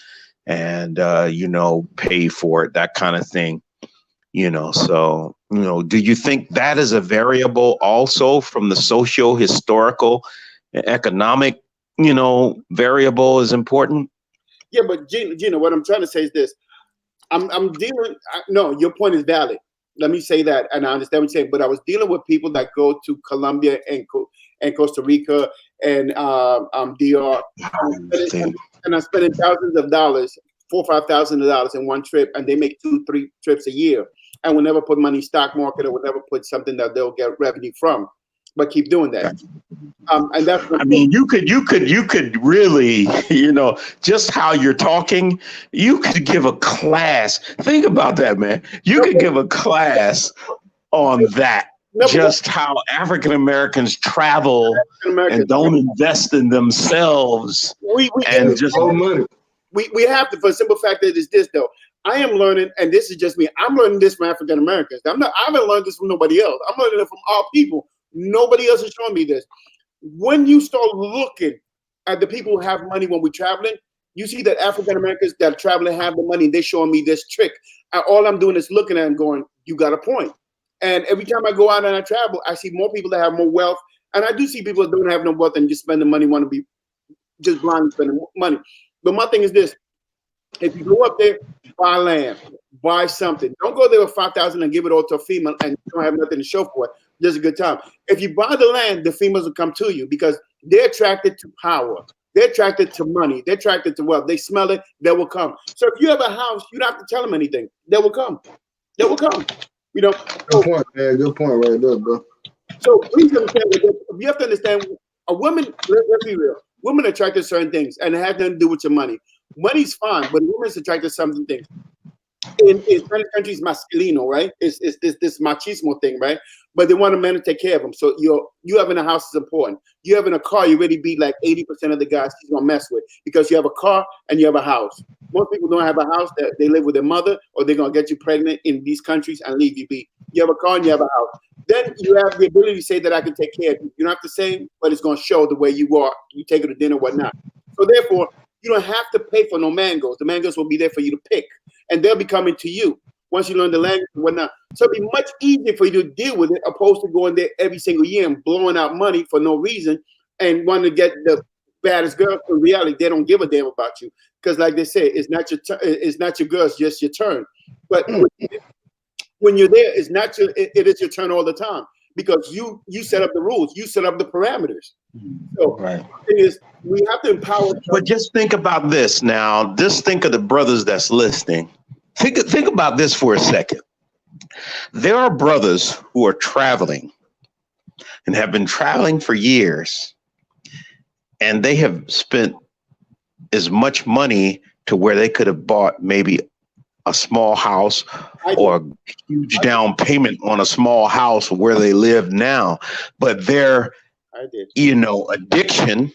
and you know, pay for it, that kind of thing. You know, so you know, do you think that is a variable also from the socio-historical, economic, you know, variable is important? Yeah, but Gina, what I'm trying to say is this: no, your point is valid. Let me say that, and I understand what you're saying. But I was dealing with people that go to Colombia and Costa Rica and DR, and I'm spending thousands of dollars, $4,000 or $5,000 in one trip, and they make 2-3 trips a year, and will never put money in stock market, or will never put something that they'll get revenue from, but keep doing that. And that's what I mean, you could really, you know, just how you're talking, you could give a class. Think about that, man. You could give a class on that. Just how African Americans travel and don't invest in themselves. We and just money. We have to, for the simple fact that it's this though. I am learning, and this is just me. I'm learning this from African Americans. I haven't learned this from nobody else. I'm learning it from our people. Nobody else is showing me this. When you start looking at the people who have money when we're traveling, You see that African Americans that travel and have the money, they're showing me this trick. All I'm doing is looking at them going, you got a point. And every time I go out and I travel, I see more people that have more wealth. And I do see people that don't have no wealth and just spend the money, want to be just blindly spending money. But my thing is this. If you go up there, buy land, buy something. Don't go there with $5,000 and give it all to a female and you don't have nothing to show for it. Just a good time. If you buy the land, the females will come to you because they're attracted to power. They're attracted to money. They're attracted to wealth. They smell it. They will come. So if you have a house, you don't have to tell them anything. They will come. They will come. You know. Good point, man. Good point right there, bro. So please understand. You have to understand. A woman. Let's be real. Women are attracted to certain things, and it has nothing to do with your money. Money's fine, but women's attracted to certain things. In many countries, masculino, right? It's this machismo thing, right? But they want a man to take care of them. So you having a house is important. You having a car, you already beat like 80% of the guys he's gonna mess with because you have a car and you have a house. Most people don't have a house, that they live with their mother, or they're gonna get you pregnant in these countries and leave you be. You have a car and you have a house. Then you have the ability to say that I can take care of you. You don't have to say, but it's gonna show the way you are. You take her to dinner, whatnot. So therefore, you don't have to pay for no mangoes. The mangoes will be there for you to pick, and they'll be coming to you once you learn the language and whatnot. So it'll be much easier for you to deal with it, opposed to going there every single year and blowing out money for no reason and wanting to get the baddest girl. In reality, they don't give a damn about you because, like they say, it's not your it's not your girl, it's just your turn. But when you're there, it is your turn all the time because you set up the rules, you set up the parameters. So Right. the thing is, we have to empower. But just think about this now. Just think of the brothers that's listening. Think about this for a second. There are brothers who are traveling and have been traveling for years, and they have spent as much money to where they could have bought maybe a small house or a huge down payment on a small house where they live now. But their, addiction,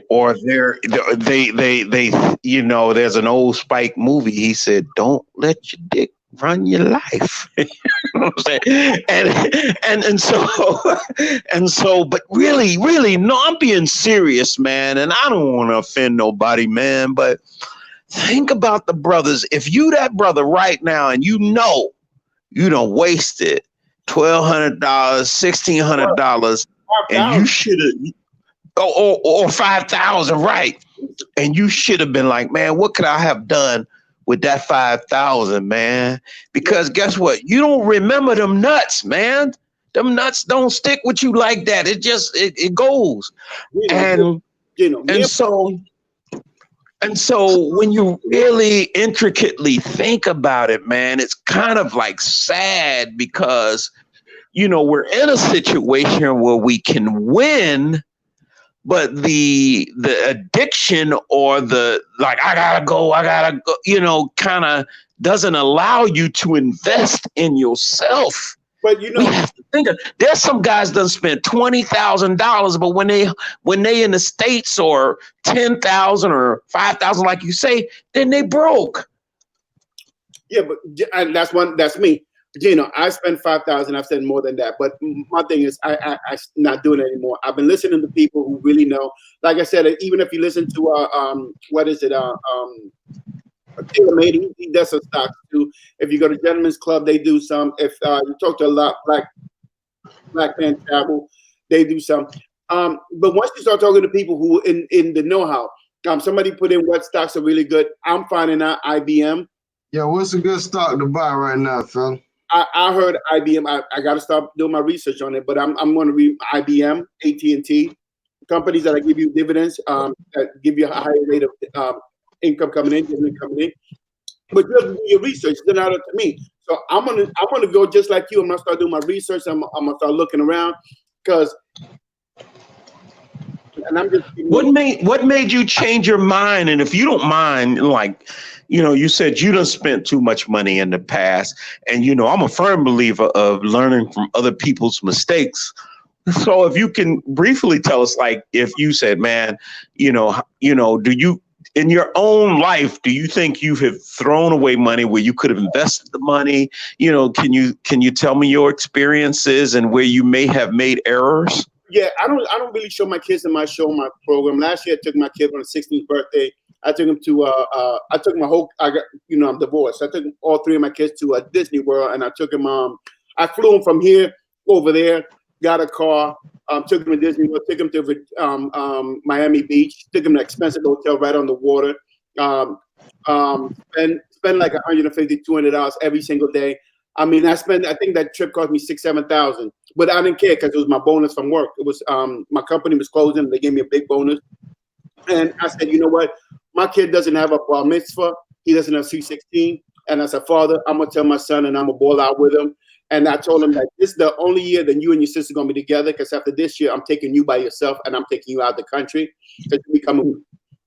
or they, there's an old Spike movie. He said, "Don't let your dick run your life." You know what I'm saying? And so, but really, no, I'm being serious, man. And I don't want to offend nobody, man, but think about the brothers. If you that brother right now and you don't wasted $1,200, $1,600, and you should have, or 5,000, right? And you should have been like, man, what could I have done with that 5,000, man? Because guess what? You don't remember them nuts, man. Them nuts don't stick with you like that. It just it goes. And so when you really intricately think about it, man, it's kind of like sad because, we're in a situation where we can win, but the addiction or I gotta go, kind of doesn't allow you to invest in yourself. But we have to think there's some guys done spent $20,000, but when they in the States or 10,000 or 5,000, like you say, then they broke. Yeah, but that's me. I spent 5,000. I've said more than that. But my thing is, I not doing it anymore. I've been listening to people who really know. Like I said, even if you listen to Taylor Made, he does some stocks too. If you go to Gentlemen's Club, they do some. If you talk to a lot Black Man Travel, they do some. But once you start talking to people who in the know-how, somebody put in what stocks are really good. I'm finding out IBM. Yeah, what's a good stock to buy right now, fella? I heard IBM. I got to start doing my research on it, but I'm going to read IBM, AT&T, companies that give you dividends, that give you a higher rate of income coming in, dividend coming in. But you have to do your research. They're not up to me. So I'm gonna go just like you. I'm gonna start doing my research. I'm gonna start looking around because. And I'm just. What made you change your mind? And if you don't mind, you said you done spent too much money in the past, and I'm a firm believer of learning from other people's mistakes. So if you can briefly tell us, like, if you said, man, do you in your own life, do you think you have thrown away money where you could have invested the money? Can you tell me your experiences and where you may have made errors? Yeah, I don't really show my kids in my program. Last year I took my kid on his 16th birthday. I took him to I took my whole I'm divorced. I took all 3 of my kids to Disney World, and I took him I flew him from here over there, got a car, took him to Disney World, took him to Miami Beach, took him to an expensive hotel right on the water. Spend like $150, $200 every single day. I mean, I think that trip cost me $6,000, $7,000, but I didn't care because it was my bonus from work. It was my company was closing. They gave me a big bonus. And I said, you know what? My kid doesn't have a bar mitzvah. He doesn't have C16. And as a father, I'm going to tell my son and I'm going to ball out with him. And I told him that this is the only year that you and your sister are going to be together, because after this year, I'm taking you by yourself and I'm taking you out of the country because you become a.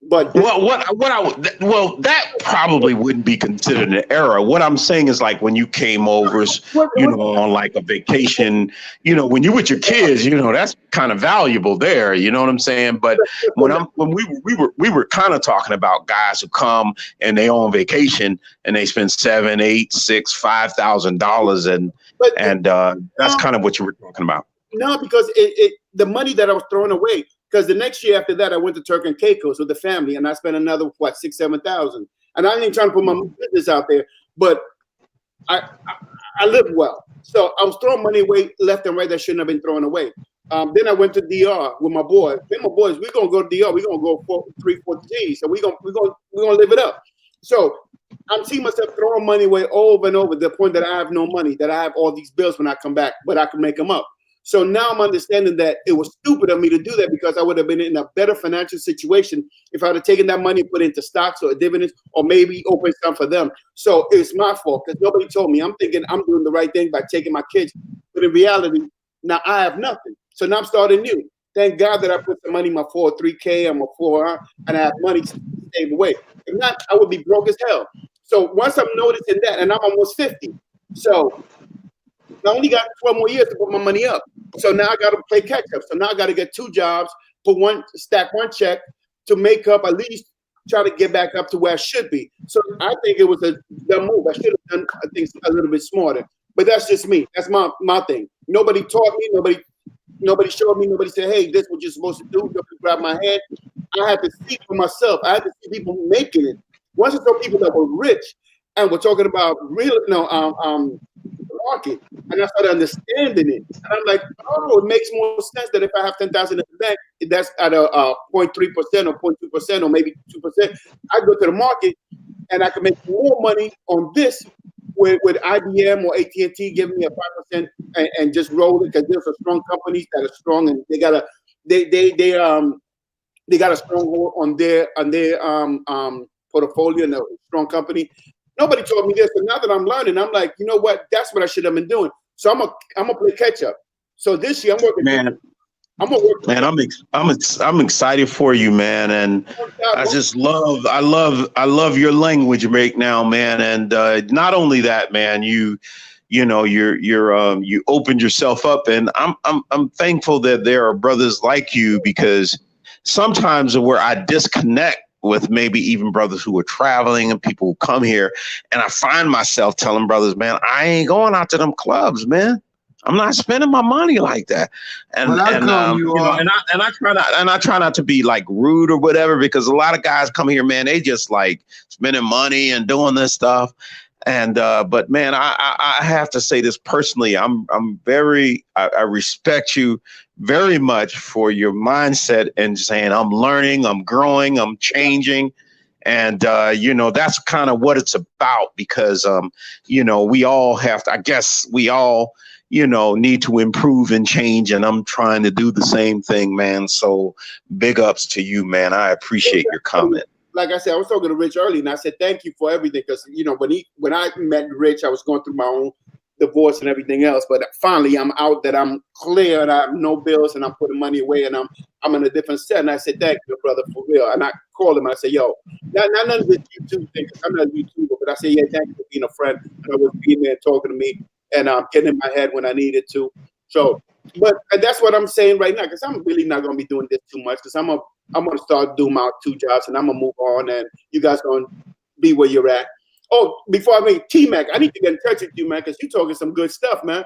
But that probably wouldn't be considered an error. What I'm saying is, like, when you came over, on like a vacation, when you with your kids, that's kind of valuable there. You know what I'm saying? But when we were kind of talking about guys who come and they on vacation and they spend $7,000, $8,000, $6,000, $5,000, and that's kind of what you were talking about. No, because the money that I was throwing away. Because the next year after that, I went to Turk and Caicos with the family, and I spent another $6,000, $7,000. And I ain't trying to put my business out there, but I lived well. So I was throwing money away left and right that shouldn't have been thrown away. Then I went to DR with my boys. Then my boys, we're gonna go to DR. We're gonna go 3-4 G's. So we're gonna live it up. So I'm seeing myself throwing money away over and over to the point that I have no money, that I have all these bills when I come back, but I can make them up. So now I'm understanding that it was stupid of me to do that, because I would have been in a better financial situation if I would have taken that money and put it into stocks or dividends, or maybe open some for them. So it's my fault because nobody told me. I'm thinking I'm doing the right thing by taking my kids. But in reality, now I have nothing. So now I'm starting new. Thank God that I put the money in my 403k, I'm a 4, and I have money to save away. If not, I would be broke as hell. So once I'm noticing that, and I'm almost 50. So I only got 12 more years to put my money up. So now I got to play catch up. So now I got to get 2 jobs, stack 1 check to make up, at least try to get back up to where I should be. So I think it was a dumb move. I should have done, I think, a little bit smarter. But that's just me. That's my thing. Nobody taught me. Nobody showed me. Nobody said, hey, this is what you're supposed to do. Nobody grabbed my hand. I had to see for myself. I had to see people making it. Once I saw people that were rich and we're talking about real, market, and I started understanding it. And I'm like, oh, it makes more sense that if I have 10,000 in the bank, that's at a 0.3% or 0.2% or maybe 2%. I go to the market and I can make more money on this with IBM or AT&T giving me a 5% and just roll it, because there's some strong companies that are strong and they got a strong hold on their portfolio and a strong company. Nobody told me this, but now that I'm learning, I'm like, you know what? That's what I should have been doing. So I'm gonna play catch up. So this year I'm working. Man, I'm gonna work. Man, I'm excited for you, man, and I love your language right now, man. And not only that, man, you opened yourself up, and I'm thankful that there are brothers like you, because sometimes where I disconnect with maybe even brothers who are traveling and people who come here, and I find myself telling brothers, man, I ain't going out to them clubs, man. I'm not spending my money like that. And I try not to be like rude or whatever, because a lot of guys come here, man, they just like spending money and doing this stuff. And but man, I have to say this personally. I respect you very much for your mindset and saying, I'm learning, I'm growing, I'm changing. And, that's kind of what it's about, because, we all have to, I guess we all, need to improve and change. And I'm trying to do the same thing, man. So big ups to you, man. I appreciate your comment. Like I said, I was talking to Rich early, and I said, thank you for everything. Because, when I met Rich, I was going through my own divorce and everything else. But finally, I'm out, that I'm clear and I have no bills and I'm putting money away and I'm in a different set. And I said, thank you, brother, for real. And I called him and I said, yo, not none of this YouTube thing, because I'm not a YouTuber, but I said, yeah, thank you for being a friend. And I was being there talking to me and getting in my head when I needed to. So, but that's what I'm saying right now, because I'm really not going to be doing this too much, because I'm going to start doing my 2 jobs and I'm going to move on, and you guys going to be where you're at. Oh, before I mean, T-Mac, I need to get in touch with you, man, because you're talking some good stuff, man.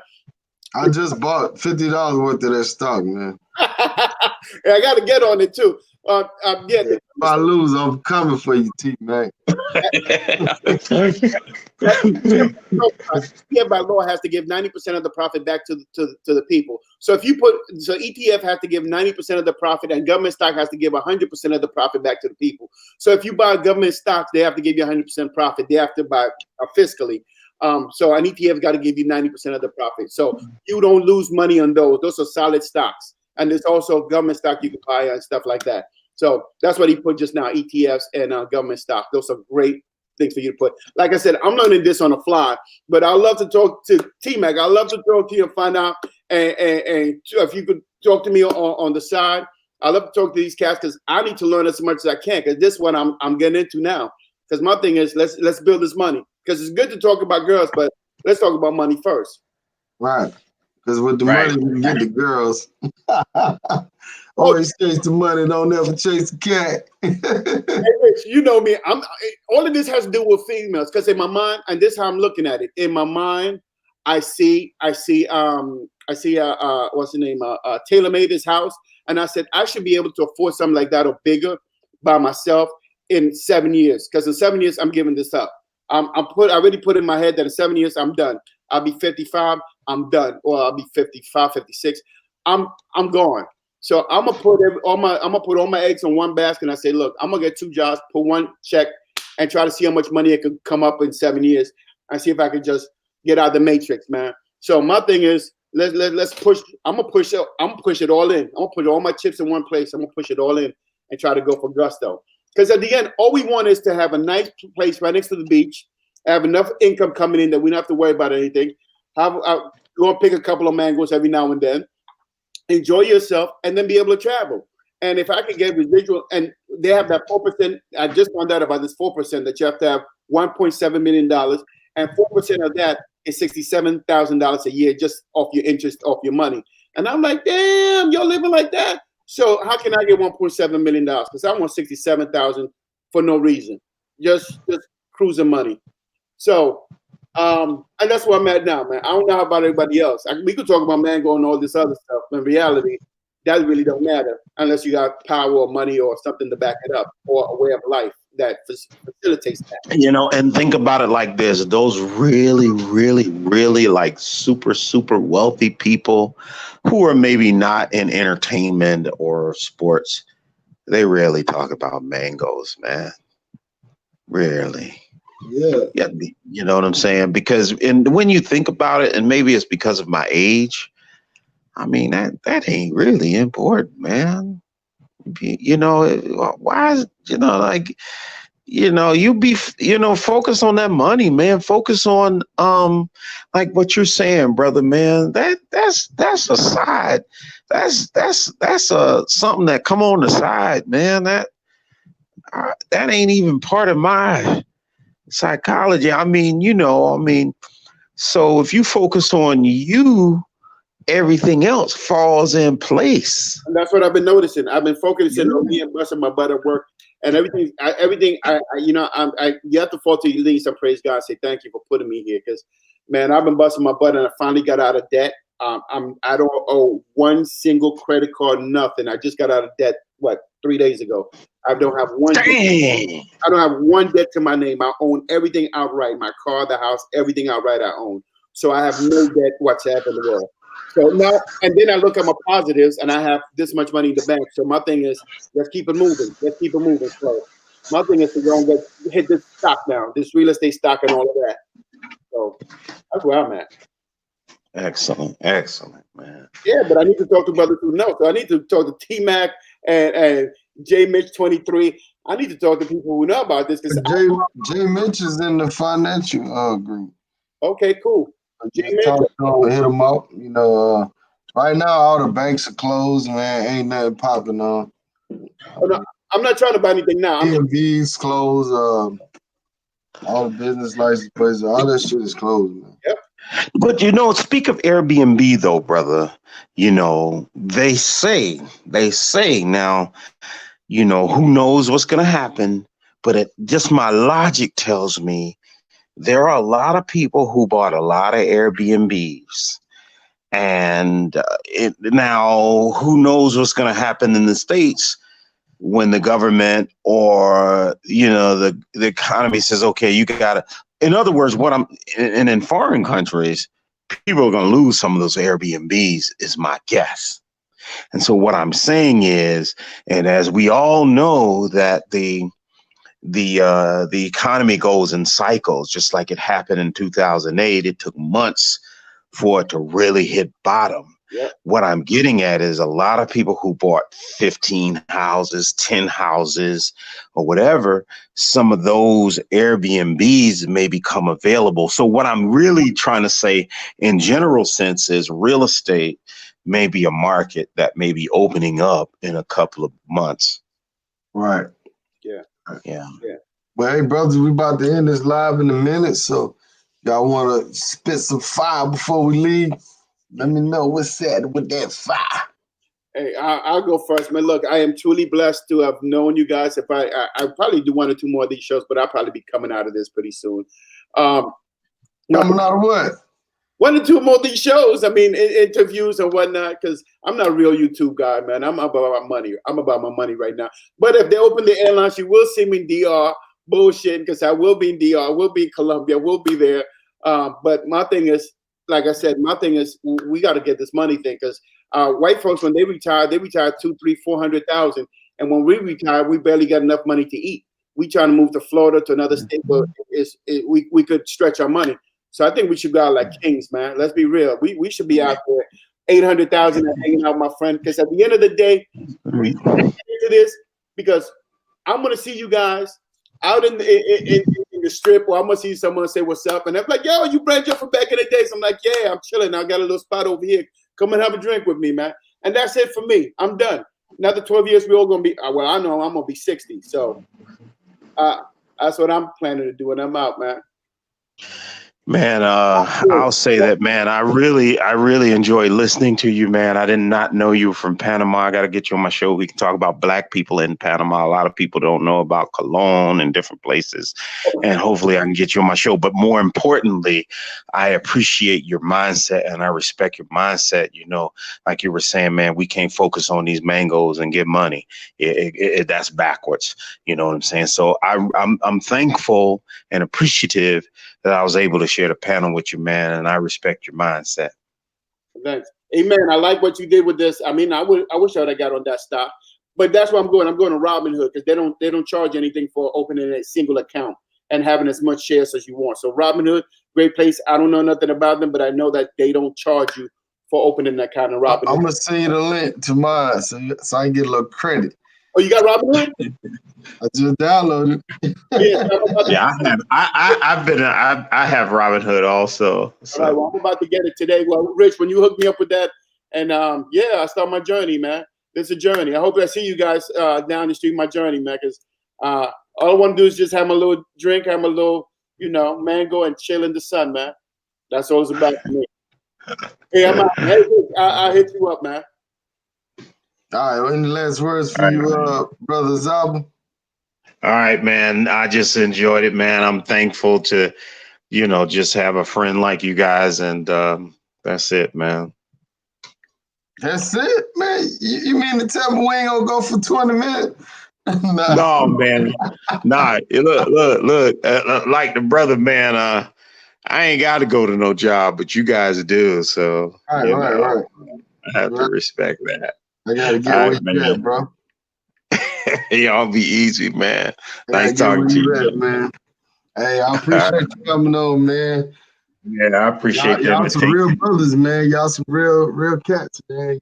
I just bought $50 worth of that stock, man. I got to get on it, too. Yeah. If I lose, I'm coming for you, T-Mac. ETF by law has to give 90% of the profit back to the people. So if you put, so ETF has to give 90% of the profit, and government stock has to give 100% of the profit back to the people. So if you buy government stocks, they have to give you 100% profit. They have to buy fiscally. So an ETF got to give you 90% of the profit. So you don't lose money on those. Those are solid stocks. And there's also government stock you can buy and stuff like that. So that's what he put just now, ETFs and government stock. Those are great things for you to put. Like I said, I'm learning this on the fly, but I'd love to talk to T-Mac. I'd love to talk to you and find out. And if you could talk to me on the side, I'd love to talk to these cats because I need to learn as much as I can, because this one I'm getting into now. Because my thing is, let's build this money. Because it's good to talk about girls, but let's talk about money first. Right. Because with the money, you can get the girls. Always chase the money, don't ever chase the cat. Hey, Rich, you know me. All of this has to do with females, because in my mind, and this is how I'm looking at it. In my mind, I see what's the name? Taylor made his house, and I said I should be able to afford something like that or bigger by myself in 7 years. Because in 7 years, I'm giving this up. I already put in my head that in 7 years I'm done. I'll be 55, I'm done, or I'll be 55, 56. I'm gone. So I'm gonna put all my eggs in one basket, and I say, look, I'm gonna get 2 jobs, put 1 check, and try to see how much money I can come up in 7 years, and see if I can just get out of the matrix, man. So my thing is, let's push. I'm gonna push it all in. I'm gonna put all my chips in one place. I'm gonna push it all in and try to go for gusto. Because at the end, all we want is to have a nice place right next to the beach, have enough income coming in that we don't have to worry about anything. Go and pick a couple of mangoes every now and then, enjoy yourself, and then be able to travel. And if I can get residual, and they have that 4%, I just found out about this 4% that you have to have $1.7 million, and 4% of that is $67,000 a year just off your interest, off your money. And I'm like, damn, you're living like that. So how can I get $1.7 million? Because I want $67,000 for no reason, just cruising money. So, and that's where I'm at now, man. I don't know about everybody else. We could talk about mango and all this other stuff. But in reality, that really don't matter unless you got power or money or something to back it up, or a way of life that facilitates that. You know, and think about it like this: those really, really, really like super, super wealthy people who are maybe not in entertainment or sports, they rarely talk about mangoes, man. Rarely. Yeah. You know what I'm saying? Because when you think about it, and maybe it's because of my age, I mean, that ain't really important, man. You know, why is, you know, like, you know, focus on that money, man. Focus on like what you're saying, brother, man. That's a side. That's something that come on the side, man. That ain't even part of my psychology. I mean, so if you focus on you, everything else falls in place. And that's what I've been noticing. I've been focusing on me and busting my butt at work, and everything. You have to fall to your knees and praise God. Say thank you for putting me here, because, man, I've been busting my butt, and I finally got out of debt. I don't owe one single credit card, nothing. I just got out of debt 3 days ago. I don't have one. I don't have one debt to my name. I own everything outright. My car, the house, everything outright I own. So I have no debt whatsoever in the world. So now, and then I look at my positives, and I have this much money in the bank. So my thing is, let's keep it moving. Let's keep it moving. So my thing is to go and hit this stock now, this real estate stock and all of that. So that's where I'm at. Excellent, man. Yeah, but I need to talk to brothers who know. So I need to talk to T-Mac and J Mitch 23. I need to talk to people who know about this. Because J Mitch is in the financial group. Okay, cool. Hit him up. You know, right now all the banks are closed, man. Ain't nothing popping on. I'm not trying to buy anything now. Airbnb's closed. All the business license places, all that shit is closed, man. Yep. But speak of Airbnb though, brother. They say now, who knows what's gonna happen? But just my logic tells me there are a lot of people who bought a lot of Airbnbs, and now who knows what's going to happen in the States? when the government or the economy says, okay, you gotta. In other words, in foreign countries, people are going to lose some of those Airbnbs, is my guess. And so what I'm saying is, and as we all know, that the economy goes in cycles, just like it happened in 2008. It took months for it to really hit bottom. Yep. What I'm getting at is a lot of people who bought 15 houses, 10 houses, or whatever, some of those Airbnbs may become available. So what I'm really trying to say in general sense is real estate may be a market that may be opening up in a couple of months. Right. Yeah. Well, hey, brothers, we about to end this live in a minute, so y'all want to spit some fire before we leave? Let me know what's said with that fire. Hey, I'll go first, man. Look, I am truly blessed to have known you guys. If I probably do 1 or 2 more of these shows, but I'll probably be coming out of this pretty soon. Coming out of what? 1 or 2 more of these shows. I mean, interviews and whatnot, because I'm not a real YouTube guy, man. I'm about my money. I'm about my money right now. But if they open the airlines, you will see me in DR bullshitting, because I will be in DR, I will be in Colombia, we'll be there. But my thing is, like I said, we got to get this money thing, because white folks, when they retire 200,000, 300,000, 400,000, and when we retire, we barely got enough money to eat. We trying to move to Florida, to another state where we could stretch our money. So I think we should go out like kings, man. Let's be real. We should be out there 800,000 and hanging out with my friend, because at the end of the day, we into this because I'm gonna see you guys out in the strip, or I'm gonna see someone say what's up, and I'm like, yo, you Brand Joe from back in the day. So I'm like, yeah, I'm chilling. I got a little spot over here. Come and have a drink with me, man. And that's it for me. I'm done. Another 12 years, we're all gonna be. Well, I know I'm gonna be 60. So that's what I'm planning to do, and I'm out, man. Man, I'll say that, man, I really enjoy listening to you, man. I did not know you were from Panama. I got to get you on my show. We can talk about black people in Panama. A lot of people don't know about Cologne and different places, and hopefully I can get you on my show. But more importantly, I appreciate your mindset and I respect your mindset. You know, like you were saying, man, we can't focus on these mangoes and get money. That's backwards. You know what I'm saying? So I'm thankful and appreciative that I was able to share the panel with you, man, and I respect your mindset. Thanks. Amen. I like what you did with this. I mean, I wish I would have got on that stock, but that's where I'm going. I'm going to Robinhood, because they don't charge anything for opening a single account and having as much shares as you want. So Robinhood, great place. I don't know nothing about them, but I know that they don't charge you for opening an account in Robinhood. I'm gonna send you the link to mine so I can get a little credit. Oh, you got Robinhood? I just downloaded it. Yeah, I have Robinhood also. So. All right, well, I'm about to get it today. Well, Rich, when you hook me up with that, and I start my journey, man. It's a journey. I hope I see you guys down the street, my journey, man. Because all I want to do is just have my little drink, have my little, mango, and chill in the sun, man. That's all it's about for me. Hey, I'm out. Hey, I'll hit you up, man. All right, any last words for you, Brother Zaba? All right, man. I just enjoyed it, man. I'm thankful to, just have a friend like you guys, and that's it, man. That's it, man. You mean to tell me we ain't gonna go for 20 minutes? Nah. No, man. Nah. Look. Like the brother, man. I ain't got to go to no job, but you guys do. So right. I have to respect that. I gotta get where you at, bro. Y'all be easy, man. Nice talking to you, man. Hey, I appreciate you coming on, man. Yeah, I appreciate y'all some real brothers, man. Y'all some real cats, man.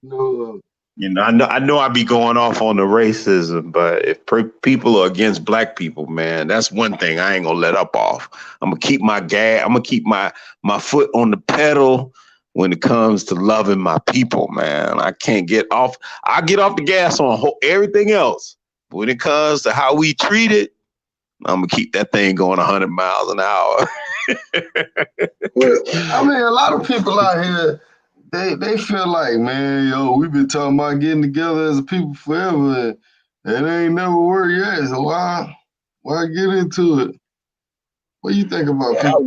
I know I be going off on the racism, but if people are against black people, man, that's one thing I ain't gonna let up off. I'm gonna keep my gas. I'm gonna keep my foot on the pedal when it comes to loving my people, man. I can't get off. I get off the gas on everything else. But when it comes to how we treat it, I'm gonna keep that thing going 100 miles an hour. Well, I mean, a lot of people out here, they feel like, man, we've been talking about getting together as a people forever, and it ain't never worked yet. So why get into it? What do you think about people?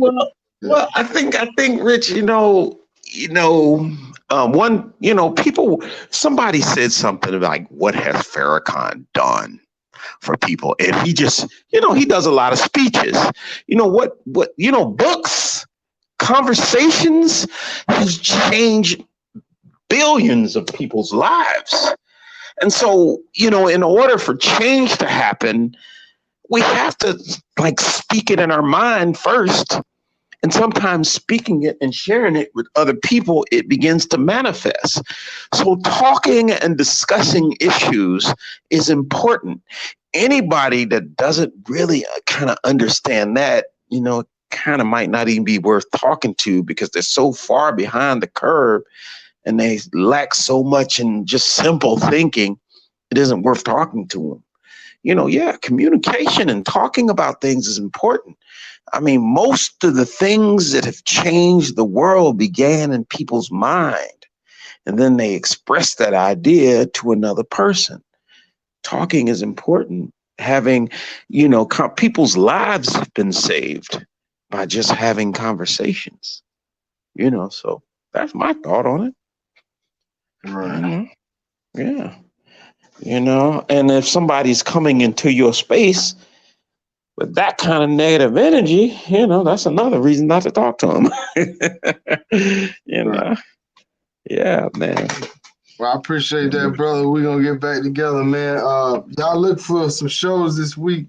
Well, I think, Rich, One, people, somebody said something like, what has Farrakhan done for people? And he just, he does a lot of speeches. Books, conversations has changed billions of people's lives. And so, in order for change to happen, we have to speak it in our mind first. And sometimes speaking it and sharing it with other people, it begins to manifest. So talking and discussing issues is important. Anybody that doesn't really kind of understand that, kind of might not even be worth talking to, because they're so far behind the curve and they lack so much in just simple thinking. It isn't worth talking to them. Communication and talking about things is important. I mean, most of the things that have changed the world began in people's mind, and then they express that idea to another person. Talking is important. Having, people's lives have been saved by just having conversations, so that's my thought on it. Right. Yeah. And if somebody's coming into your space with that kind of negative energy, that's another reason not to talk to them. Right. Yeah, man. Well, I appreciate that, brother. We're gonna get back together, man. Y'all look for some shows this week.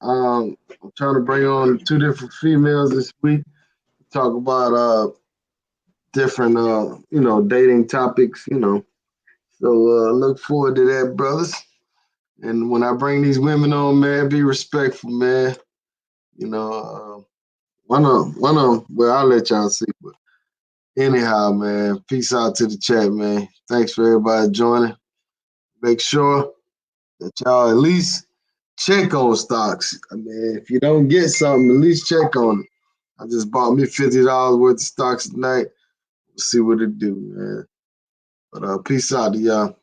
I'm trying to bring on 2 different females this week. Talk about different dating topics, So look forward to that, brothers. And when I bring these women on, man, be respectful, man. One of well, I'll let y'all see. But anyhow, man, peace out to the chat, man. Thanks for everybody joining. Make sure that y'all at least check on stocks. I mean, if you don't get something, at least check on it. I just bought me $50 worth of stocks tonight. We'll see what it do, man. But peace out to y'all.